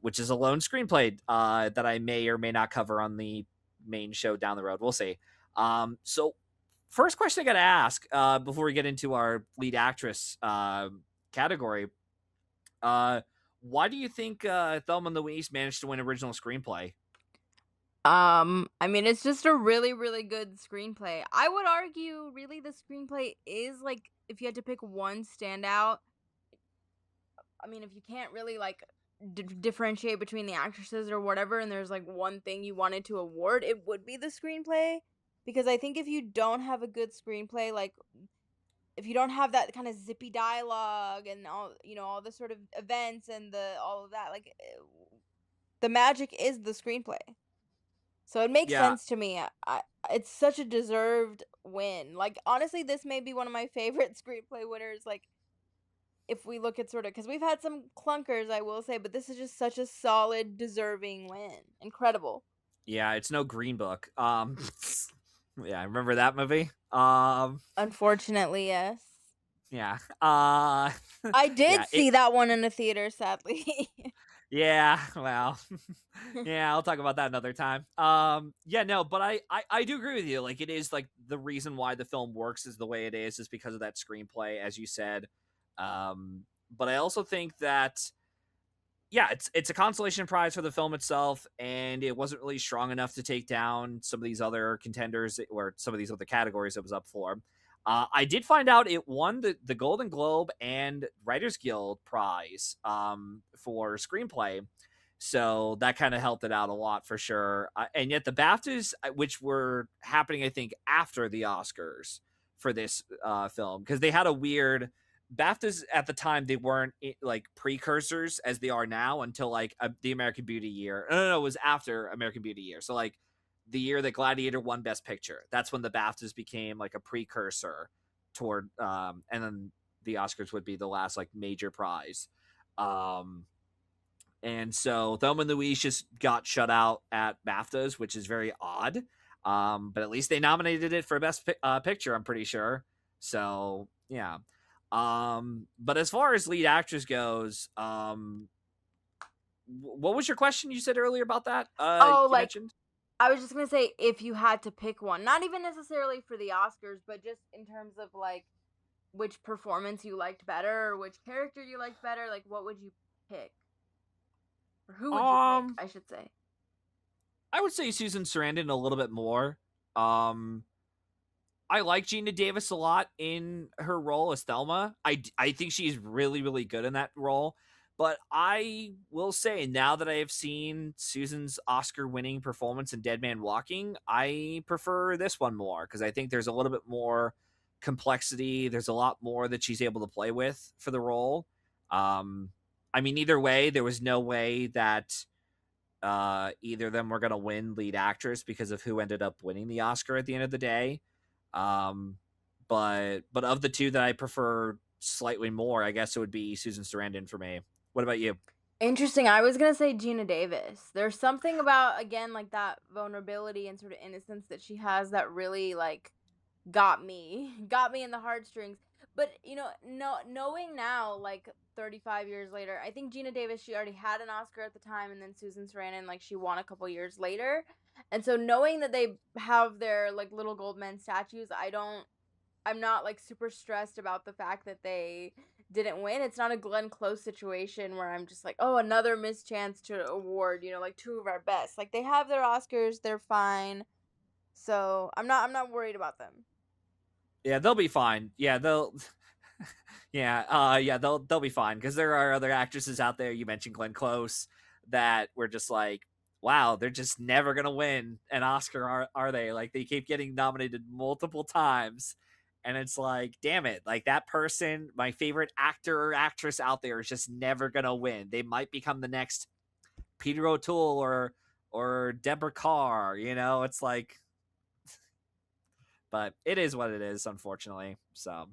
which is a lone screenplay that I may or may not cover on the main show down the road. We'll see. So first question I got to ask before we get into our lead actress category, uh, why do you think Thelma and Louise managed to win original screenplay? I mean, it's just a really, really good screenplay. I would argue, really, the screenplay is like, if you had to pick one standout, I mean, if you can't really like differentiate between the actresses or whatever, and there's like one thing you wanted to award, it would be the screenplay. Because I think if you don't have a good screenplay, like if you don't have that kind of zippy dialogue and all the sort of events and the all of that, like the magic is the screenplay. So it makes Yeah, sense to me. It's such a deserved win. Like honestly, this may be one of my favorite screenplay winners. Like if we look at sort of because we've had some clunkers, I will say, but this is just such a solid, deserving win. Incredible. yeah, it's no Green Book. Yeah, I remember that movie. Unfortunately, yes. Yeah. I did Yeah, it see that one in the theater, sadly. yeah, well. Yeah, I'll talk about that another time. Yeah, no, but I do agree with you. Like it is like the reason why the film works is the way it is because of that screenplay, as you said. But I also think that yeah, it's a consolation prize for the film itself, and it wasn't really strong enough to take down some of these other contenders or some of these other categories it was up for. I did find out it won the Golden Globe and Writers Guild prize for screenplay, so that kind of helped it out a lot for sure. And yet the BAFTAs, which were happening, I think, after the Oscars for this film, because they had a weird BAFTAs at the time, they weren't like precursors as they are now until like the American Beauty year. No, it was after American Beauty year. So like the year that Gladiator won Best Picture, that's when the BAFTAs became like a precursor toward, and then the Oscars would be the last like major prize. Um, and so Thelma and Louise just got shut out at BAFTAs, which is very odd. But at least they nominated it for Best Picture, I'm pretty sure. So yeah. But as far as lead actress goes, what was your question you said earlier about that? Oh, You like mentioned. I was just gonna say if you had to pick one, not even necessarily for the Oscars, but just in terms of like which performance you liked better or which character you liked better, like what would you pick? Or who would you pick, Um, I should say. I would say Susan Sarandon a little bit more. Um, I like Gina Davis a lot in her role as Thelma. I think she's really, really good in that role. But I will say, now that I have seen Susan's Oscar winning performance in Dead Man Walking, I prefer this one more because I think there's a little bit more complexity. There's a lot more that she's able to play with for the role. Um, I mean, either way, there was no way that either of them were going to win lead actress because of who ended up winning the Oscar at the end of the day. Um, but of the two that I prefer slightly more, I guess it would be Susan Sarandon for me. What about you? Interesting. I was gonna say Gina Davis. There's something about again like that vulnerability and sort of innocence that she has that really like got me in the heartstrings. But you know, knowing now, like 35 years later, I think Gina Davis she already had an Oscar at the time, and then Susan Sarandon like she won a couple years later, and so knowing that they have their like little gold men statues, I'm not like super stressed about the fact that they didn't win. It's not a Glenn Close situation where I'm just like, oh, another missed chance to award, you know, like two of our best. Like they have their Oscars, they're fine. So I'm not worried about them. Yeah, they'll be fine. Yeah, they'll. Yeah, yeah, they'll be fine because there are other actresses out there. You mentioned Glenn Close that were just like, wow, they're just never gonna win an Oscar, are they? Like they keep getting nominated multiple times, and it's like, damn it, like that person, my favorite actor or actress out there, is just never gonna win. They might become the next Peter O'Toole or Deborah Carr. You know, it's like, but it is what it is, unfortunately. So,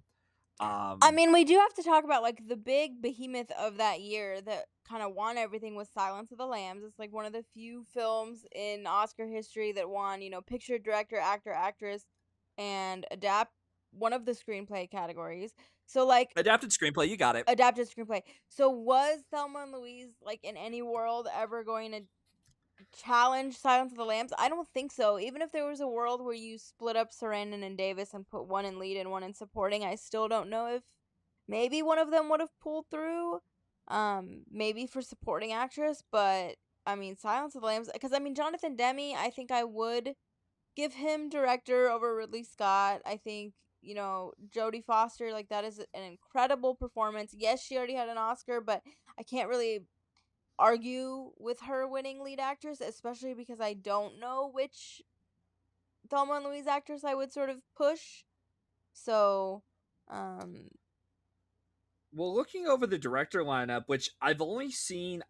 I um, mean, we do have to talk about like the big behemoth of that year that kind of won everything was Silence of the Lambs. It's like one of the few films in Oscar history that won, you know, picture, director, actor, actress, and adapt one of the screenplay categories. So like adapted screenplay, you got it. adapted screenplay. So was Thelma and Louise like in any world ever going to challenge Silence of the Lambs? I don't think so. Even if there was a world where you split up Sarandon and Davis and put one in lead and one in supporting, I still don't know if maybe one of them would have pulled through. Maybe for supporting actress, but I mean Silence of the Lambs because I mean Jonathan Demme, I think I would give him director over Ridley Scott. I think you know Jodie Foster, like that is an incredible performance. Yes, she already had an Oscar, but I can't really argue with her winning lead actress, especially because I don't know which Thelma and Louise actress I would sort of push. So, um, Well, looking over the director lineup, which I've seen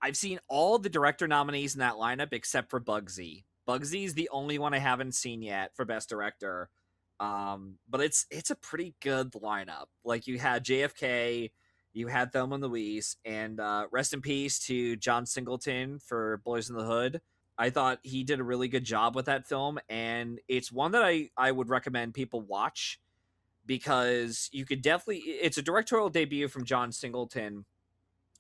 all the director nominees in that lineup except for Bugsy. Bugsy's the only one I haven't seen yet for Best Director. But it's a pretty good lineup. Like you had JFK, you had Thelma and Louise, and rest in peace to John Singleton for Boys in the Hood. I thought he did a really good job with that film, and it's one that I would recommend people watch because you could definitely. It's a directorial debut from John Singleton,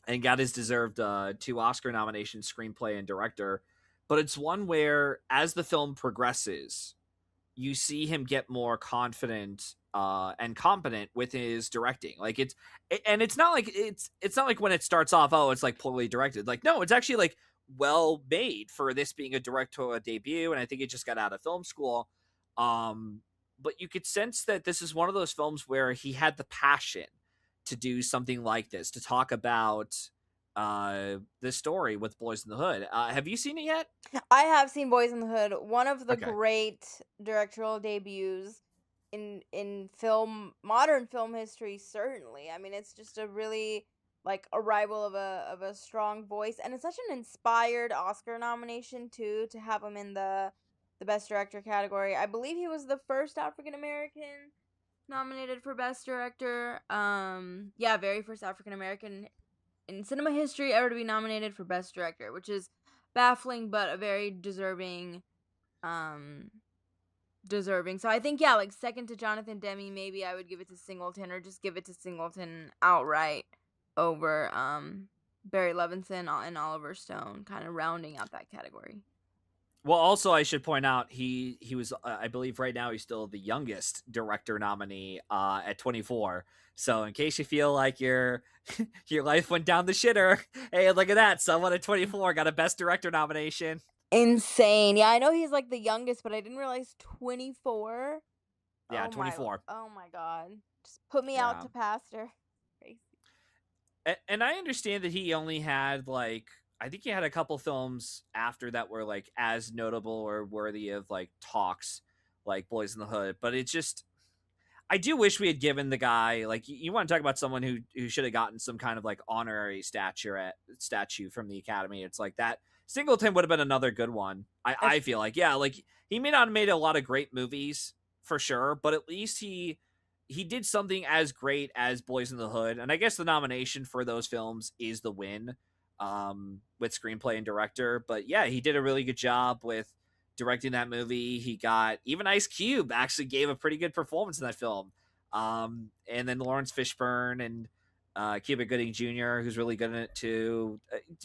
and got his deserved 2 Oscar nominations, screenplay and director. But it's one where, as the film progresses, you see him get more confident and competent with his directing. Like and it's not like it's not like when it starts off, oh, it's like poorly directed. Like no, it's actually like well made for this being a directorial debut, and I think it just got out of film school. Um, but you could sense that this is one of those films where he had the passion to do something like this, to talk about this story with Boys in the Hood. Have you seen it yet? I have seen Boys in the Hood, one of the Okay. great directorial debuts in film, modern film history, certainly. I mean, it's just a really like arrival of a strong voice, and it's such an inspired Oscar nomination too, to have him in the best director category. I believe he was the first African American nominated for best director. Yeah, very first African American in cinema history ever to be nominated for best director, which is baffling but a very um deserving. So I think yeah, like second to Jonathan Demme, maybe I would give it to Singleton, or just give it to Singleton outright over Barry Levinson and Oliver Stone, kind of rounding out that category. Well, also I should point out he was I believe right now he's still the youngest director nominee at 24. So in case you feel like your your life went down the shitter, hey, look at that! Someone at 24 got a Best Director nomination. Insane. Yeah, I know he's like the youngest, but I didn't realize 24. Yeah, 24. Oh my god. Just put me out Yeah, to pasture. Crazy. and I understand that he only had like I think he had a couple films after that were like as notable or worthy of like talks, like Boys in the Hood. But it's just I do wish we had given the guy like you want to talk about someone who should have gotten some kind of like honorary statue from the Academy. It's like that Singleton would have been another good one. I If feel like yeah, like he may not have made a lot of great movies for sure, but at least he did something as great as Boys in the Hood, and I guess the nomination for those films is the win with screenplay and director. But yeah, he did a really good job with directing that movie. He got even Ice Cube actually gave a pretty good performance in that film. And then Lawrence Fishburne and Cuba Gooding Jr., who's really good in it too.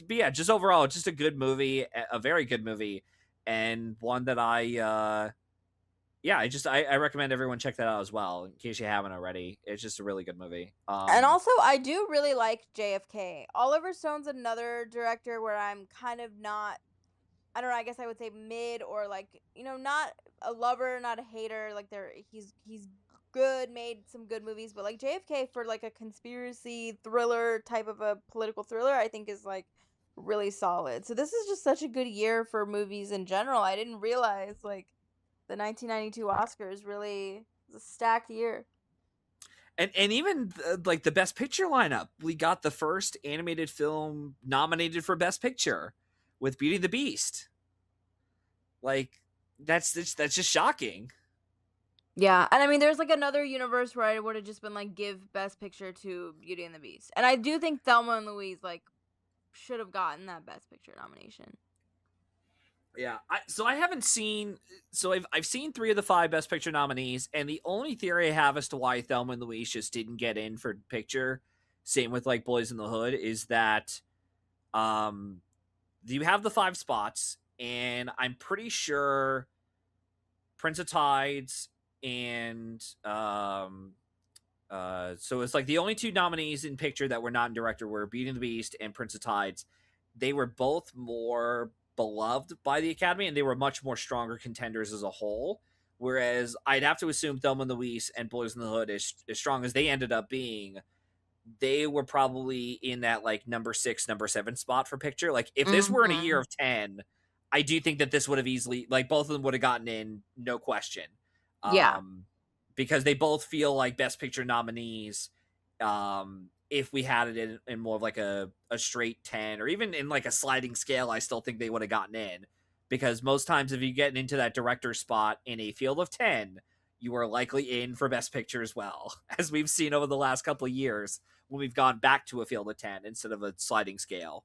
But yeah, just overall, just a good movie, a very good movie, and one that I recommend everyone check that out as well in case you haven't already. It's just a really good movie. And also, I do really like JFK. Oliver Stone's another director where I'm kind of not, I don't know, I guess I would say mid, or like, not a lover, not a hater. Like he's good, made some good movies, but like JFK for like a conspiracy thriller type of a political thriller, I think is like really solid. So this is just such a good year for movies in general. I didn't realize like the 1992 Oscars really was a stacked year. And even like the Best Picture lineup, we got the first animated film nominated for Best Picture with Beauty and the Beast. Like that's just shocking. Yeah, and I mean, there's like another universe where I would have just been like, give Best Picture to Beauty and the Beast, and I do think Thelma and Louise like should have gotten that Best Picture nomination. Yeah, so I haven't seen. So I've seen 3 of the 5 Best Picture nominees, and the only theory I have as to why Thelma and Louise just didn't get in for picture, same with like Boys in the Hood, is that um you have the 5 spots, and I'm pretty sure Prince of Tides and so it's like the only 2 nominees in picture that were not in director were Beauty and the Beast and Prince of Tides. They were both more beloved by the Academy, and they were much more stronger contenders as a whole. Whereas I'd have to assume Thelma and Louise and Boys in the Hood, as strong as they ended up being, they were probably in that like number 6, number 7 spot for picture. Like if this were in a year Mhm. of 10, I do think that this would have easily, like both of them would have gotten in, no question. Yeah. Um, because they both feel like Best Picture nominees. If we had it in more of like a straight 10, or even in like a sliding scale, I still think they would have gotten in. because most times if you get into that director spot in a field of 10, you are likely in for best picture as well, as we've seen over the last couple of years when we've gone back to a field of 10 instead of a sliding scale.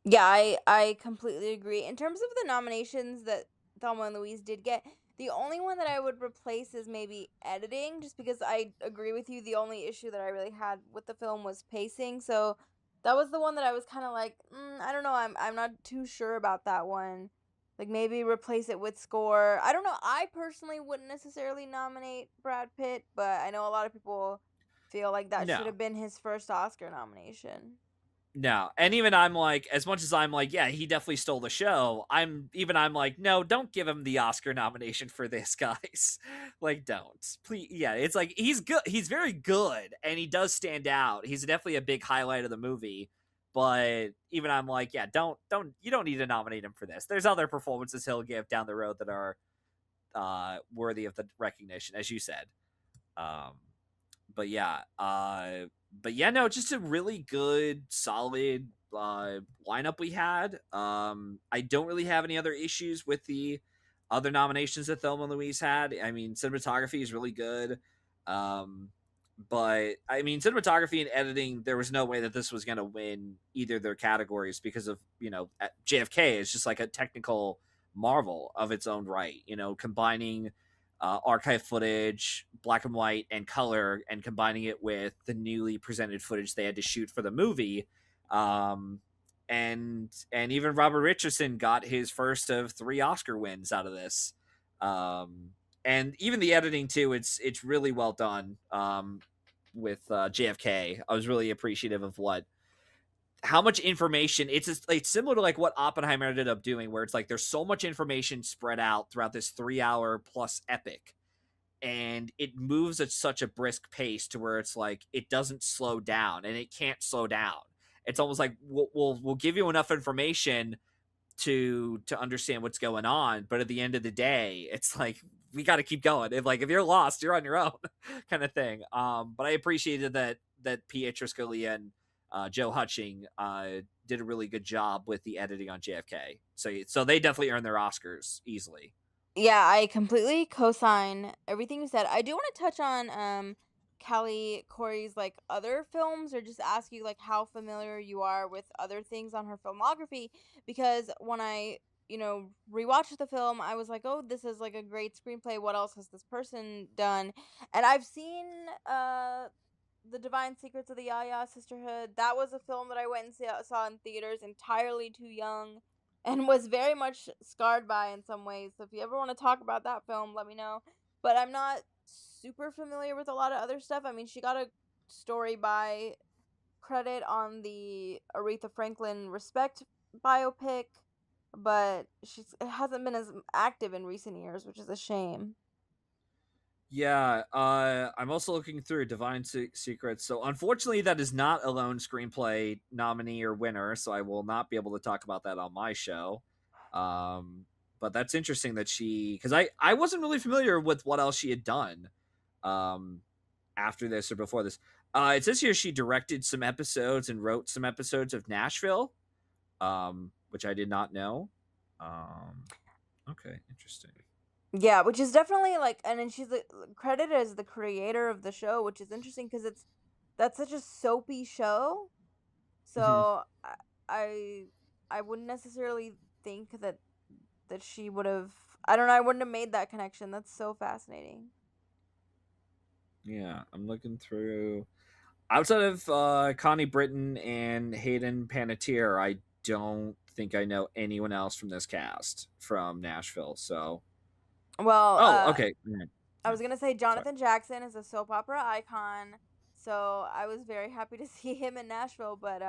Yeah, I completely agree. In terms of the nominations that Thelma and Louise did get, the only one that I would replace is maybe editing, just because I agree with you. The only issue that I really had with the film was pacing. So that was the one that I was kind of like, I don't know. I'm not too sure about that one. Like maybe replace it with score. I don't know. I personally wouldn't necessarily nominate Brad Pitt, but I know a lot of people feel like that should No. have been his first Oscar nomination. No. And even I'm like, as much as I'm like, yeah, he definitely stole the show, I'm like, no, don't give him the Oscar nomination for this, guys. Like, don't. Please. Yeah, it's like he's good. He's very good and he does stand out. He's definitely a big highlight of the movie. But even I'm like, yeah, don't you don't need to nominate him for this. There's other performances he'll give down the road that are worthy of the recognition, as you said. Um but yeah, no, just a really good, solid lineup we had. I don't really have any other issues with the other nominations that Thelma and Louise had. I mean, cinematography is really good. Um, but I mean, cinematography and editing, there was no way that this was going to win either of their categories because of, JFK is just like a technical marvel of its own right, combining archive footage, black and white, and color, and combining it with the newly presented footage they had to shoot for the movie. And even Robert Richardson got his first of 3 Oscar wins out of this. And even the editing too, it's really well done. With JFK, I was really appreciative of how much information it's similar to like what Oppenheimer ended up doing, where it's like there's so much information spread out throughout this 3 hour plus epic, and it moves at such a brisk pace to where it's like it doesn't slow down, and it can't slow down. It's almost like we'll give you enough information to understand what's going on, but at the end of the day, it's like we got to keep going. If you're lost, you're on your own, kind of thing. But I appreciated that Pietro Scalia and Joe Hutching did a really good job with the editing on JFK. So they definitely earned their Oscars easily. Yeah, I completely co-sign everything you said. I do want to touch on Callie Corey's like other films, or just ask you like how familiar you are with other things on her filmography, because when I, rewatched the film, I was like, "Oh, this is like a great screenplay. What else has this person done?" And I've seen the Divine Secrets of the Yaya Sisterhood. That was a film that I went and saw in theaters entirely too young and was very much scarred by in some ways. So if you ever want to talk about that film, let me know. But I'm not super familiar with a lot of other stuff. I mean, she got a story by credit on the Aretha Franklin Respect biopic, but she hasn't been as active in recent years, which is a shame. Yeah, I'm also looking through Divine Secrets. So unfortunately, that is not a lone screenplay nominee or winner. So I will not be able to talk about that on my show. Um, but that's interesting that because I wasn't really familiar with what else she had done um, after this or before this. It says here she directed some episodes and wrote some episodes of Nashville, which I did not know. Um, okay, interesting. Yeah, which is definitely like, and then she's credited as the creator of the show, which is interesting because that's such a soapy show. Mm-hmm. So I I wouldn't necessarily think that she would have. I don't know. I wouldn't have made that connection. That's so fascinating. Yeah, I'm looking through. Outside of Connie Britton and Hayden Panettiere, I don't think I know anyone else from this cast from Nashville. So, Well, oh, okay. Yeah, I yeah. was gonna say Sorry. Jonathan Jackson is a soap opera icon, so I was very happy to see him in Nashville. But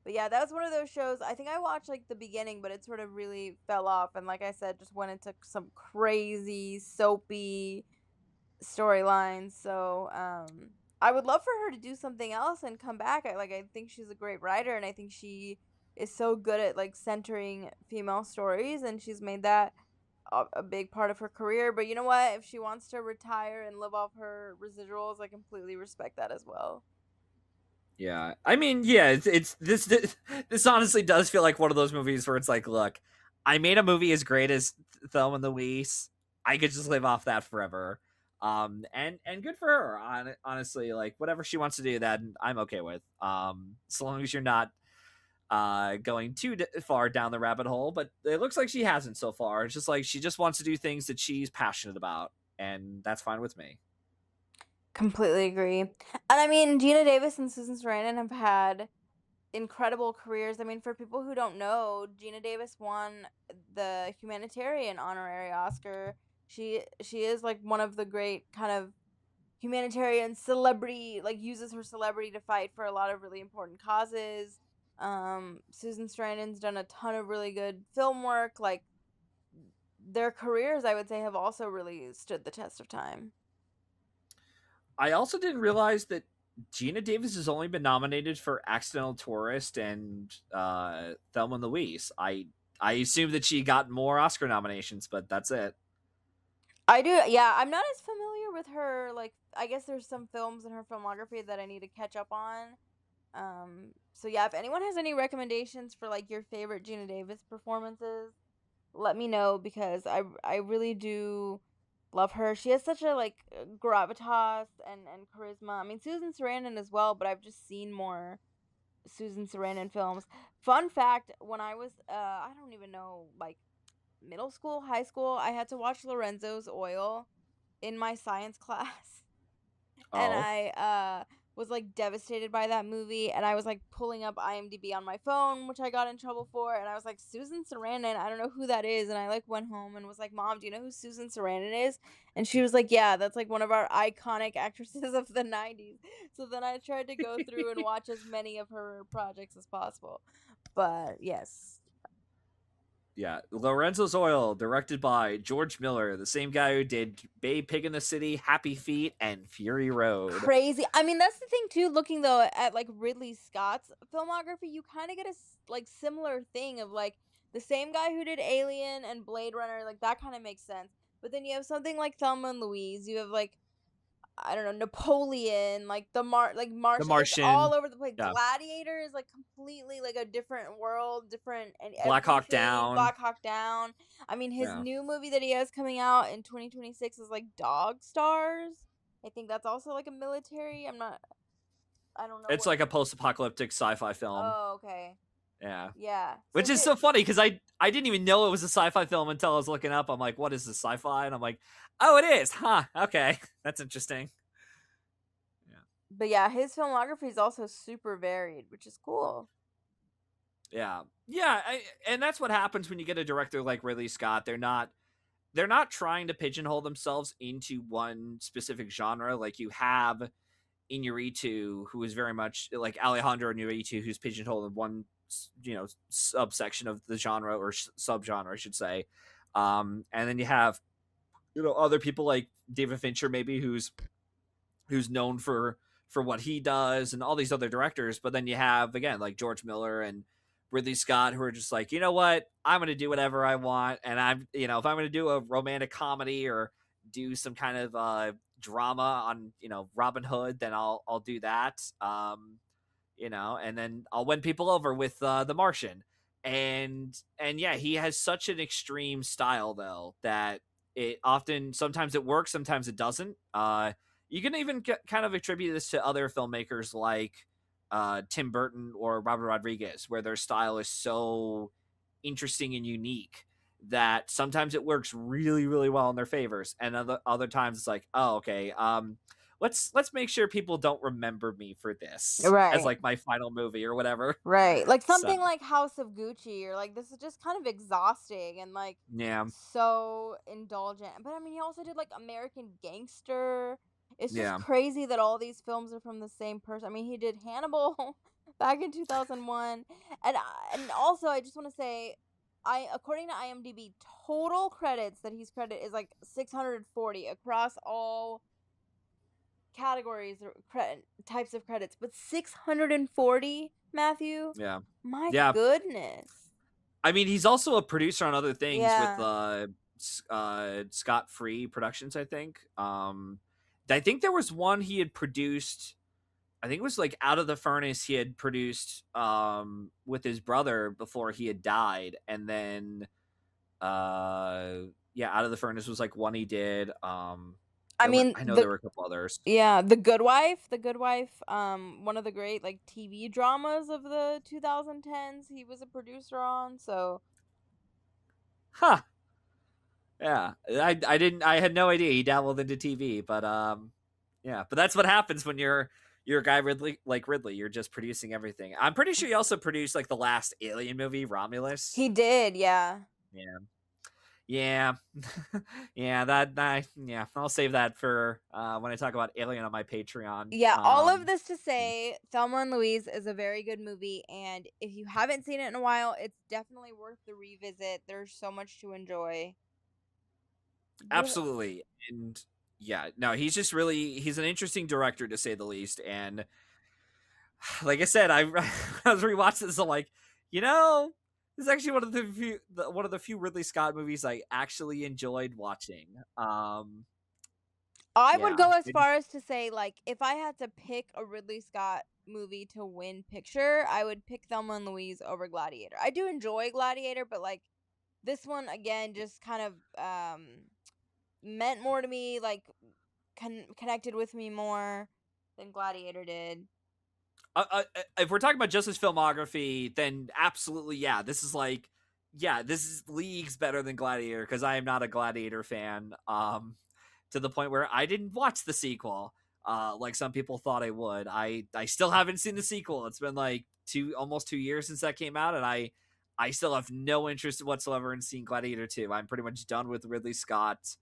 yeah, that was one of those shows. I think I watched like the beginning, but it sort of really fell off, and like I said, just went into some crazy soapy storylines. So I would love for her to do something else and come back. I think she's a great writer, and I think she is so good at like centering female stories, and she's made that a big part of her career. But you know what? If she wants to retire and live off her residuals, I completely respect that as well. Yeah, I mean, yeah, it's this honestly does feel like one of those movies where it's like, look, I made a movie as great as Thelma and Louise. I could just live off that forever. And good for her. Honestly, like whatever she wants to do, that I'm okay with. As long as you're not going too far down the rabbit hole. But it looks like she hasn't so far. It's just like she just wants to do things that she's passionate about, and that's fine with me. Completely agree. And I mean, Gina Davis and Susan Sarandon have had incredible careers. I mean, for people who don't know, Gina Davis won the humanitarian honorary Oscar. She is like one of the great kind of humanitarian celebrity, like uses her celebrity to fight for a lot of really important causes. Susan Sarandon's done a ton of really good film work. Like their careers, I would say, have also really stood the test of time. I also didn't realize that Gina Davis has only been nominated for Accidental Tourist and Thelma and Louise. I assumed that she got more Oscar nominations, but that's it. I do, yeah. I'm not as familiar with her. Like, I guess there's some films in her filmography that I need to catch up on. So yeah, if anyone has any recommendations for like your favorite Gina Davis performances, let me know because I really do love her. She has such a like gravitas and charisma. I mean, Susan Sarandon as well, but I've just seen more Susan Sarandon films. Fun fact, when I was I don't even know, like middle school, high school, I had to watch Lorenzo's Oil in my science class. And Oh, I was like devastated by that movie, and I was like pulling up IMDb on my phone, which I got in trouble for, and I was like, Susan Sarandon, I don't know who that is. And I like went home and was like, Mom, do you know who Susan Sarandon is? And she was like, Yeah, that's like one of our iconic actresses of the 90s. So then I tried to go through and watch as many of her projects as possible. But yes, yeah. Lorenzo's Oil, directed by George Miller, the same guy who did Babe Pig in the City, Happy Feet, and Fury Road. crazy. I mean, that's the thing too, looking though at like Ridley Scott's filmography, you kind of get a like similar thing of like the same guy who did Alien and Blade Runner, like that kind of makes sense. But then you have something like Thelma and Louise, you have like I don't know, Napoleon, like like The Martian. It's all Martian, over the place. yeah. Gladiator is like completely like a different world, different and Black Hawk everything. Down, Black Hawk Down. I mean, his yeah. new movie that he has coming out in 2026 is like Dog Stars. I think that's also like a military. I don't know It's what. like a post-apocalyptic sci-fi film. Oh, okay. Yeah. Yeah. So Which is hit. so funny because I didn't even know it was a sci-fi film until I was looking up. I'm like, what is this sci-fi? And I'm like, oh, it is, huh? Okay, that's interesting. Yeah, But yeah, his filmography is also super varied, which is cool. yeah, yeah. And that's what happens when you get a director like Ridley Scott. They're not trying to pigeonhole themselves into one specific genre. Like you have Inarritu, who is very much like Alejandro Inarritu, who's pigeonholed in one subsection of the genre or subgenre, I should say. And then you have other people like David Fincher, maybe who's known for what he does, and all these other directors. But then you have again like George Miller and Ridley Scott, who are just like, you know what, I'm gonna do whatever I want, and I'm if I'm gonna do a romantic comedy or do some kind of drama on Robin Hood, then I'll do that. And then I'll win people over with The Martian. And yeah, he has such an extreme style though that it often sometimes it works, sometimes it doesn't. You can even kind of attribute this to other filmmakers like Tim Burton or Robert Rodriguez, where their style is so interesting and unique that sometimes it works really, really well in their favors, and other times it's like, oh, okay, let's make sure people don't remember me for this as Right. like my final movie or whatever. Right. Like So something like House of Gucci or like this is just kind of exhausting and like yeah, so indulgent. But I mean, he also did like American Gangster. It's just yeah, crazy that all these films are from the same person. I mean, he did Hannibal back in 2001. And also I just want to say I according to IMDb total credits that he's credited is like 640 across all categories or types of credits, but 640, Matthew? yeah, My yeah. goodness. I mean, he's also a producer on other things with Yeah. Scott Free Productions, I think. I think there was one he had produced. I think it was like Out of the Furnace he had produced with his brother before he had died, and then Yeah, Out of the Furnace was like one he did. I mean, I know there were a couple others. yeah, The Good Wife, one of the great, like, TV dramas of the 2010s, he was a producer on, so Huh. Yeah. I had no idea he dabbled into TV, but yeah, but that's what happens when you're a guy Ridley. You're just producing everything. I'm pretty sure he also produced like the last Alien movie, Romulus. he did, yeah. Yeah. Yeah. Yeah, yeah, I'll save that for when I talk about Alien on my Patreon. Yeah, all of this to say, Thelma and Louise is a very good movie, and if you haven't seen it in a while, it's definitely worth the revisit. There's so much to enjoy. What Absolutely. And yeah, no, he's an interesting director to say the least. And like I said, I was rewatching this. I'm like, you know, this is actually one of the few Ridley Scott movies I actually enjoyed watching. I would Yeah, go as far as to say, like, if I had to pick a Ridley Scott movie to win picture, I would pick Thelma and Louise over Gladiator. I do enjoy Gladiator, but like this one again just kind of meant more to me, like connected with me more than Gladiator did. if we're talking about just his filmography, then absolutely, this is leagues better than Gladiator because I am not a Gladiator fan. To the point where I didn't watch the sequel, like some people thought I would. I still haven't seen the sequel. It's been like almost 2 years since that came out, and I still have no interest whatsoever in seeing Gladiator 2. I'm pretty much done with Ridley Scott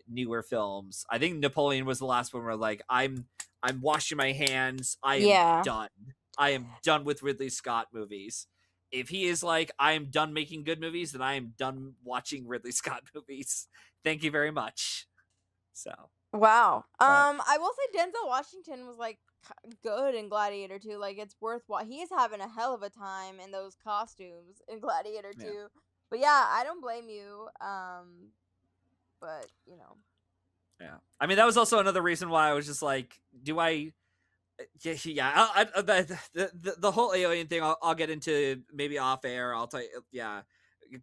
newer films. I think Napoleon was the last one where like I'm washing my hands. I am Yeah. done. I am done with Ridley Scott movies. If he is like, I am done making good movies, then I am done watching Ridley Scott movies. Thank you very much. So, Wow. but I will say Denzel Washington was like good in Gladiator 2. Like it's worth he's having a hell of a time in those costumes in Gladiator yeah, 2. But yeah, I don't blame you. But you know. yeah. I mean, that was also another reason why I was just like, do I? Yeah, yeah. The whole alien thing, I'll get into maybe off air. I'll tell you, yeah,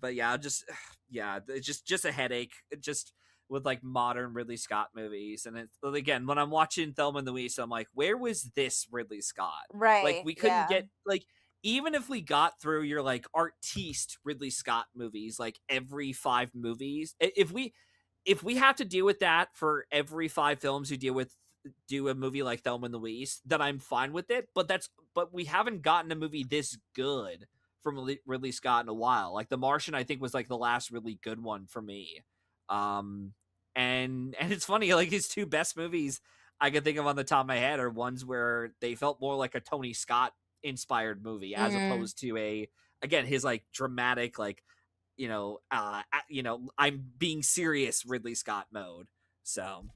but yeah, I'll just yeah, it's just a headache. Just with like modern Ridley Scott movies, and it's again when I'm watching Thelma and Louise, I'm like, where was this Ridley Scott? Like Right. we couldn't Yeah. get like even if we got through your like artiste Ridley Scott movies, like every 5 movies, if we have to deal with that for every 5 films you do a movie like Thelma and Louise, then I'm fine with it. But we haven't gotten a movie this good from Ridley Scott in a while. Like The Martian, I think was like the last really good one for me. Um, and it's funny, like his 2 best movies I can think of on the top of my head are ones where they felt more like a Tony Scott inspired movie as Mm. opposed to a again his like dramatic like I'm being serious Ridley Scott mode. So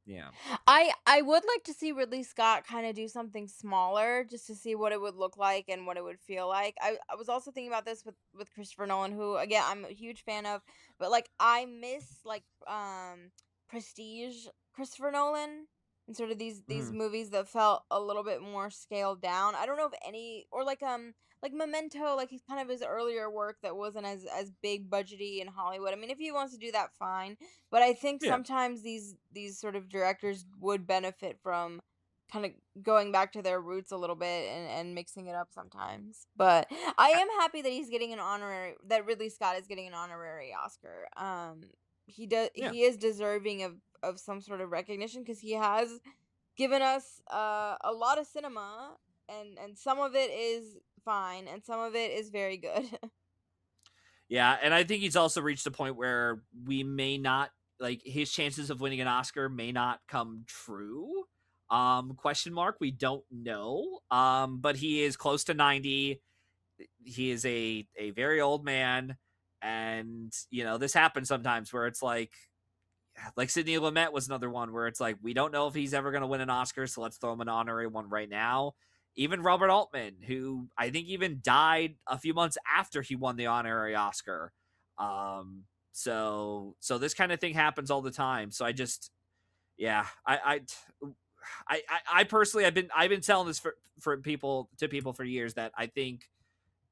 yeah. I would like to see Ridley Scott kind of do something smaller just to see what it would look like and what it would feel like. I was also thinking about this with Christopher Nolan, who again I'm a huge fan of, but like I miss like prestige Christopher Nolan and sort of these Mhm. movies that felt a little bit more scaled down. I don't know if any or like Memento, like he's kind of his earlier work that wasn't as big budgety in Hollywood. I mean, if he wants to do that, fine, but I think Yeah. sometimes these sort of directors would benefit from kind of going back to their roots a little bit and mixing it up sometimes. But I I am happy that he's getting an honorary that Ridley Scott is getting an honorary Oscar. yeah. He is deserving of some sort of recognition because he has given us a lot of cinema and some of it is fine and some of it is very good. Yeah, and I think he's also reached a point where we may not like his chances of winning an Oscar may not come true. Question mark, we don't know. But he is close to 90. He is a very old man, and this happens sometimes where it's like Sidney Lumet was another one where it's like we don't know if he's ever going to win an Oscar, so let's throw him an honorary one right now. Even Robert Altman, who I think even died a few months after he won the honorary Oscar. So this kind of thing happens all the time. So I just yeah, I personally I've been telling this for people for years that I think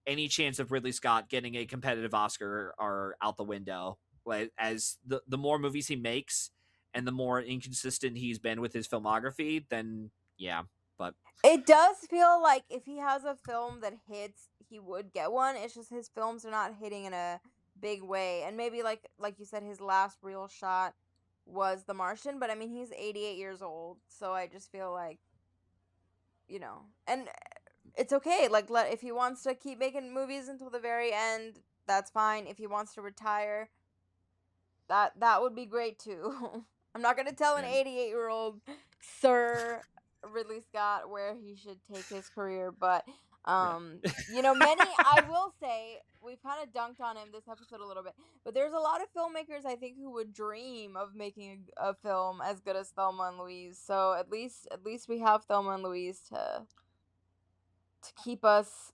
any chance of Ridley Scott getting a competitive Oscar are out the window. Like, as the more movies he makes and the more inconsistent he's been with his filmography, then yeah. But It does feel like if he has a film that hits, he would get one. It's just his films are not hitting in a big way. And maybe like you said, his last real shot was The Martian, but I mean he's 88 years old, so I just feel like, and it's okay. Like, if he wants to keep making movies until the very end, that's fine. If he wants to retire, that would be great too. I'm not gonna tell an yeah, 88-year-old Sir Ridley Scott where he should take his career, but yeah. many, I will say, we've kind of dunked on him this episode a little bit, but there's a lot of filmmakers I think who would dream of making a film as good as Thelma and Louise. So at least we have Thelma and Louise to keep us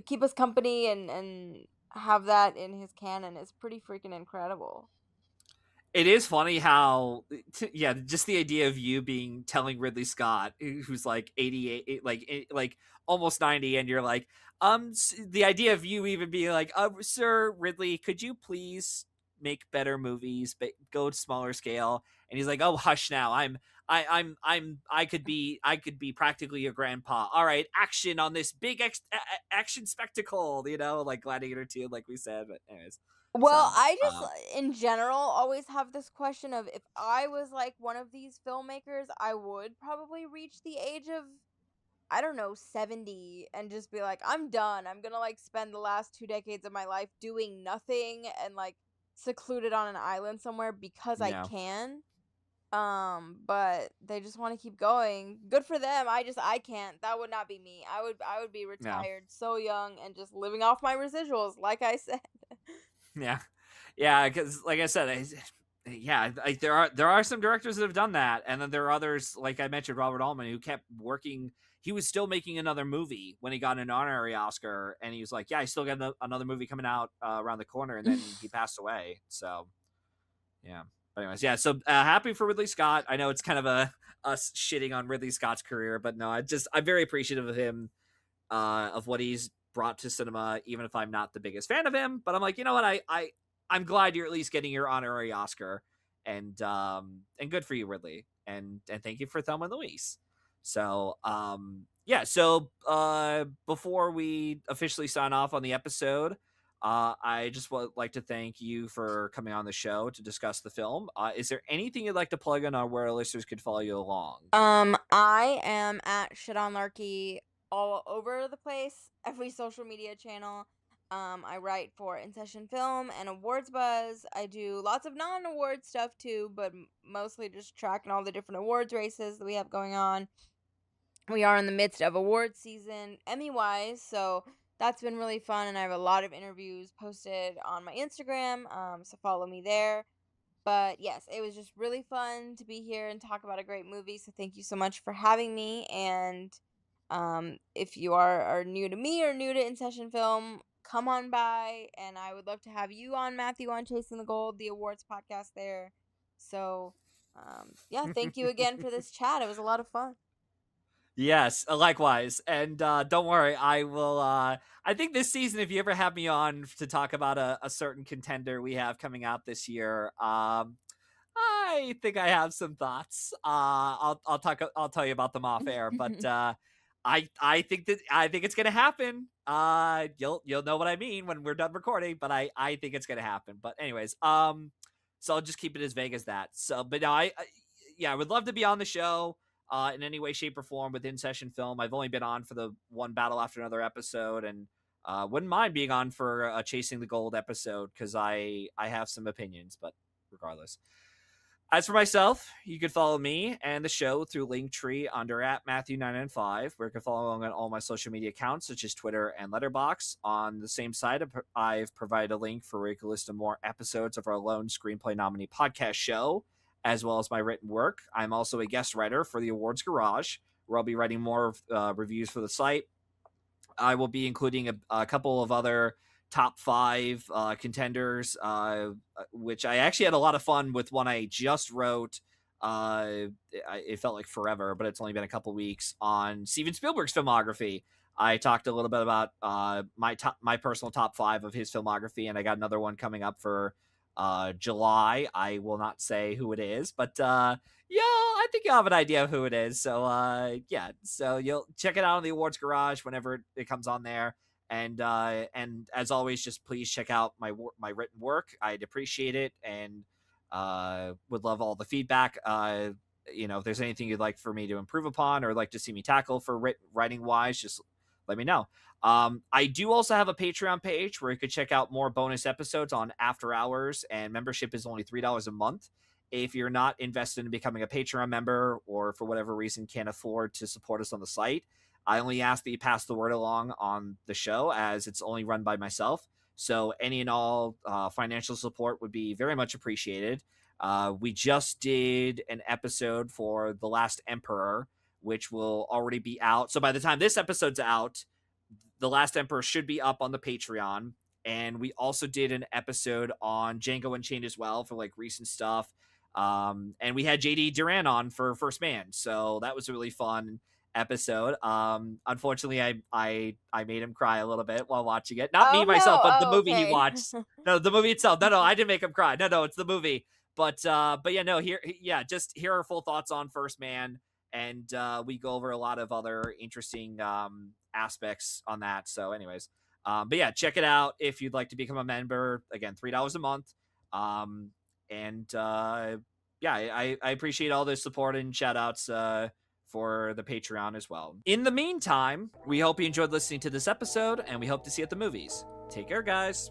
keep us company, and have that in his canon is pretty freaking incredible. It is funny how, yeah, just the idea of you telling Ridley Scott, who's like 88, like almost 90, and you're like, the idea of you even being like, Sir Ridley, could you please make better movies, but go to smaller scale? And he's like, oh, hush now, I could be practically your grandpa. All right, action on this big action spectacle, like Gladiator 2, like we said. But anyways, Well, so I just, in general, always have this question of, if I was like one of these filmmakers, I would probably reach the age of, I don't know, 70, and just be like, I'm done. I'm gonna like spend the last 2 decades of my life doing nothing and like secluded on an island somewhere because I yeah, can. But they just want to keep going. Good for them. I can't. That would not be me. I would be yeah. retired so young and just living off my residuals, like I said. Yeah, yeah. Because like I said, yeah, like there are some directors that have done that, and then there are others, like I mentioned, Robert Altman, who kept working. He was still making another movie when he got an honorary Oscar, and he was like, "Yeah, I still got another movie coming out around the corner," and then he passed away. So yeah. But anyways, yeah. So happy for Ridley Scott. I know it's kind of us shitting on Ridley Scott's career, but no, I'm very appreciative of him, of what he's brought to cinema, even if I'm not the biggest fan of him. But I'm like, you know what, I'm glad you're at least getting your honorary Oscar, and good for you, Ridley, and thank you for Thelma and Louise. So yeah, so before we officially sign off on the episode, I just would like to thank you for coming on the show to discuss the film. Is there anything you'd like to plug in on where our listeners could follow you along? I am at Shadan Larki all over the place, every social media channel. I write for InSession Film and Awards Buzz. I do lots of non-award stuff too, but mostly just tracking all the different awards races that we have going on. We are in the midst of awards season, Emmy-wise, so that's been really fun, and I have a lot of interviews posted on my Instagram, so follow me there. But yes, it was just really fun to be here and talk about a great movie. So thank you so much for having me. And if you are new to me or new to In Session Film, come on by. And I would love to have you on, Matthew, on Chasing the Gold, the awards podcast there. So yeah, thank you again for this chat. It was a lot of fun. Yes, likewise. And don't worry, I will. I think this season, if you ever have me on to talk about a certain contender we have coming out this year, I think I have some thoughts. I'll talk. I'll tell you about them off air. But I think it's gonna happen. You'll know what I mean when we're done recording. But I think it's gonna happen. But anyways, so I'll just keep it as vague as that. So, but no, yeah, I would love to be on the show in any way, shape, or form with In Session Film. I've only been on for the one Battle After Another episode, and wouldn't mind being on for a Chasing the Gold episode because I have some opinions. But regardless. As for myself, you can follow me and the show through Linktree under at Matthew995, where you can follow along on all my social media accounts, such as Twitter and Letterboxd. On the same site, I've provided a link for where you can listen to more episodes of our Lone Screenplay Nominee podcast show, as well as my written work. I'm also a guest writer for the Awards Garage, where I'll be writing more reviews for the site. I will be including a couple of other top five contenders, which I actually had a lot of fun with one I just wrote it felt like forever, but it's only been a couple weeks, on Steven Spielberg's filmography. I talked a little bit about my personal top 5 of his filmography, and I got another one coming up for July. I will not say who it is, but yeah, I think you'll have an idea of who it is. So yeah, so you'll check it out on the Awards Garage whenever it comes on there. And as always, just please check out my written work. I'd appreciate it, and would love all the feedback. If there's anything you'd like for me to improve upon or like to see me tackle for writing wise, just let me know. I do also have a Patreon page where you could check out more bonus episodes on After Hours, and membership is only $3 a month. If you're not invested in becoming a Patreon member, or for whatever reason can't afford to support us on the site, I only ask that you pass the word along on the show, as it's only run by myself. So any and all financial support would be very much appreciated. We just did an episode for The Last Emperor, which will already be out. So by the time this episode's out, The Last Emperor should be up on the Patreon. And we also did an episode on Django Unchained as well, for like recent stuff. And we had JD Duran on for First Man, so that was a really fun episode. Unfortunately, I made him cry a little bit while watching it. Not Oh me myself, no. but the Oh, movie he okay. watched. No, the movie itself. No, I didn't make him cry. No, it's the movie. But yeah, no, just hear our full thoughts on First Man, and we go over a lot of other interesting aspects on that. So, anyways, but yeah, check it out if you'd like to become a member. Again, $3 a month. And yeah, I appreciate all the support and shout outs for the Patreon as well. In the meantime, we hope you enjoyed listening to this episode, and we hope to see you at the movies. Take care, guys.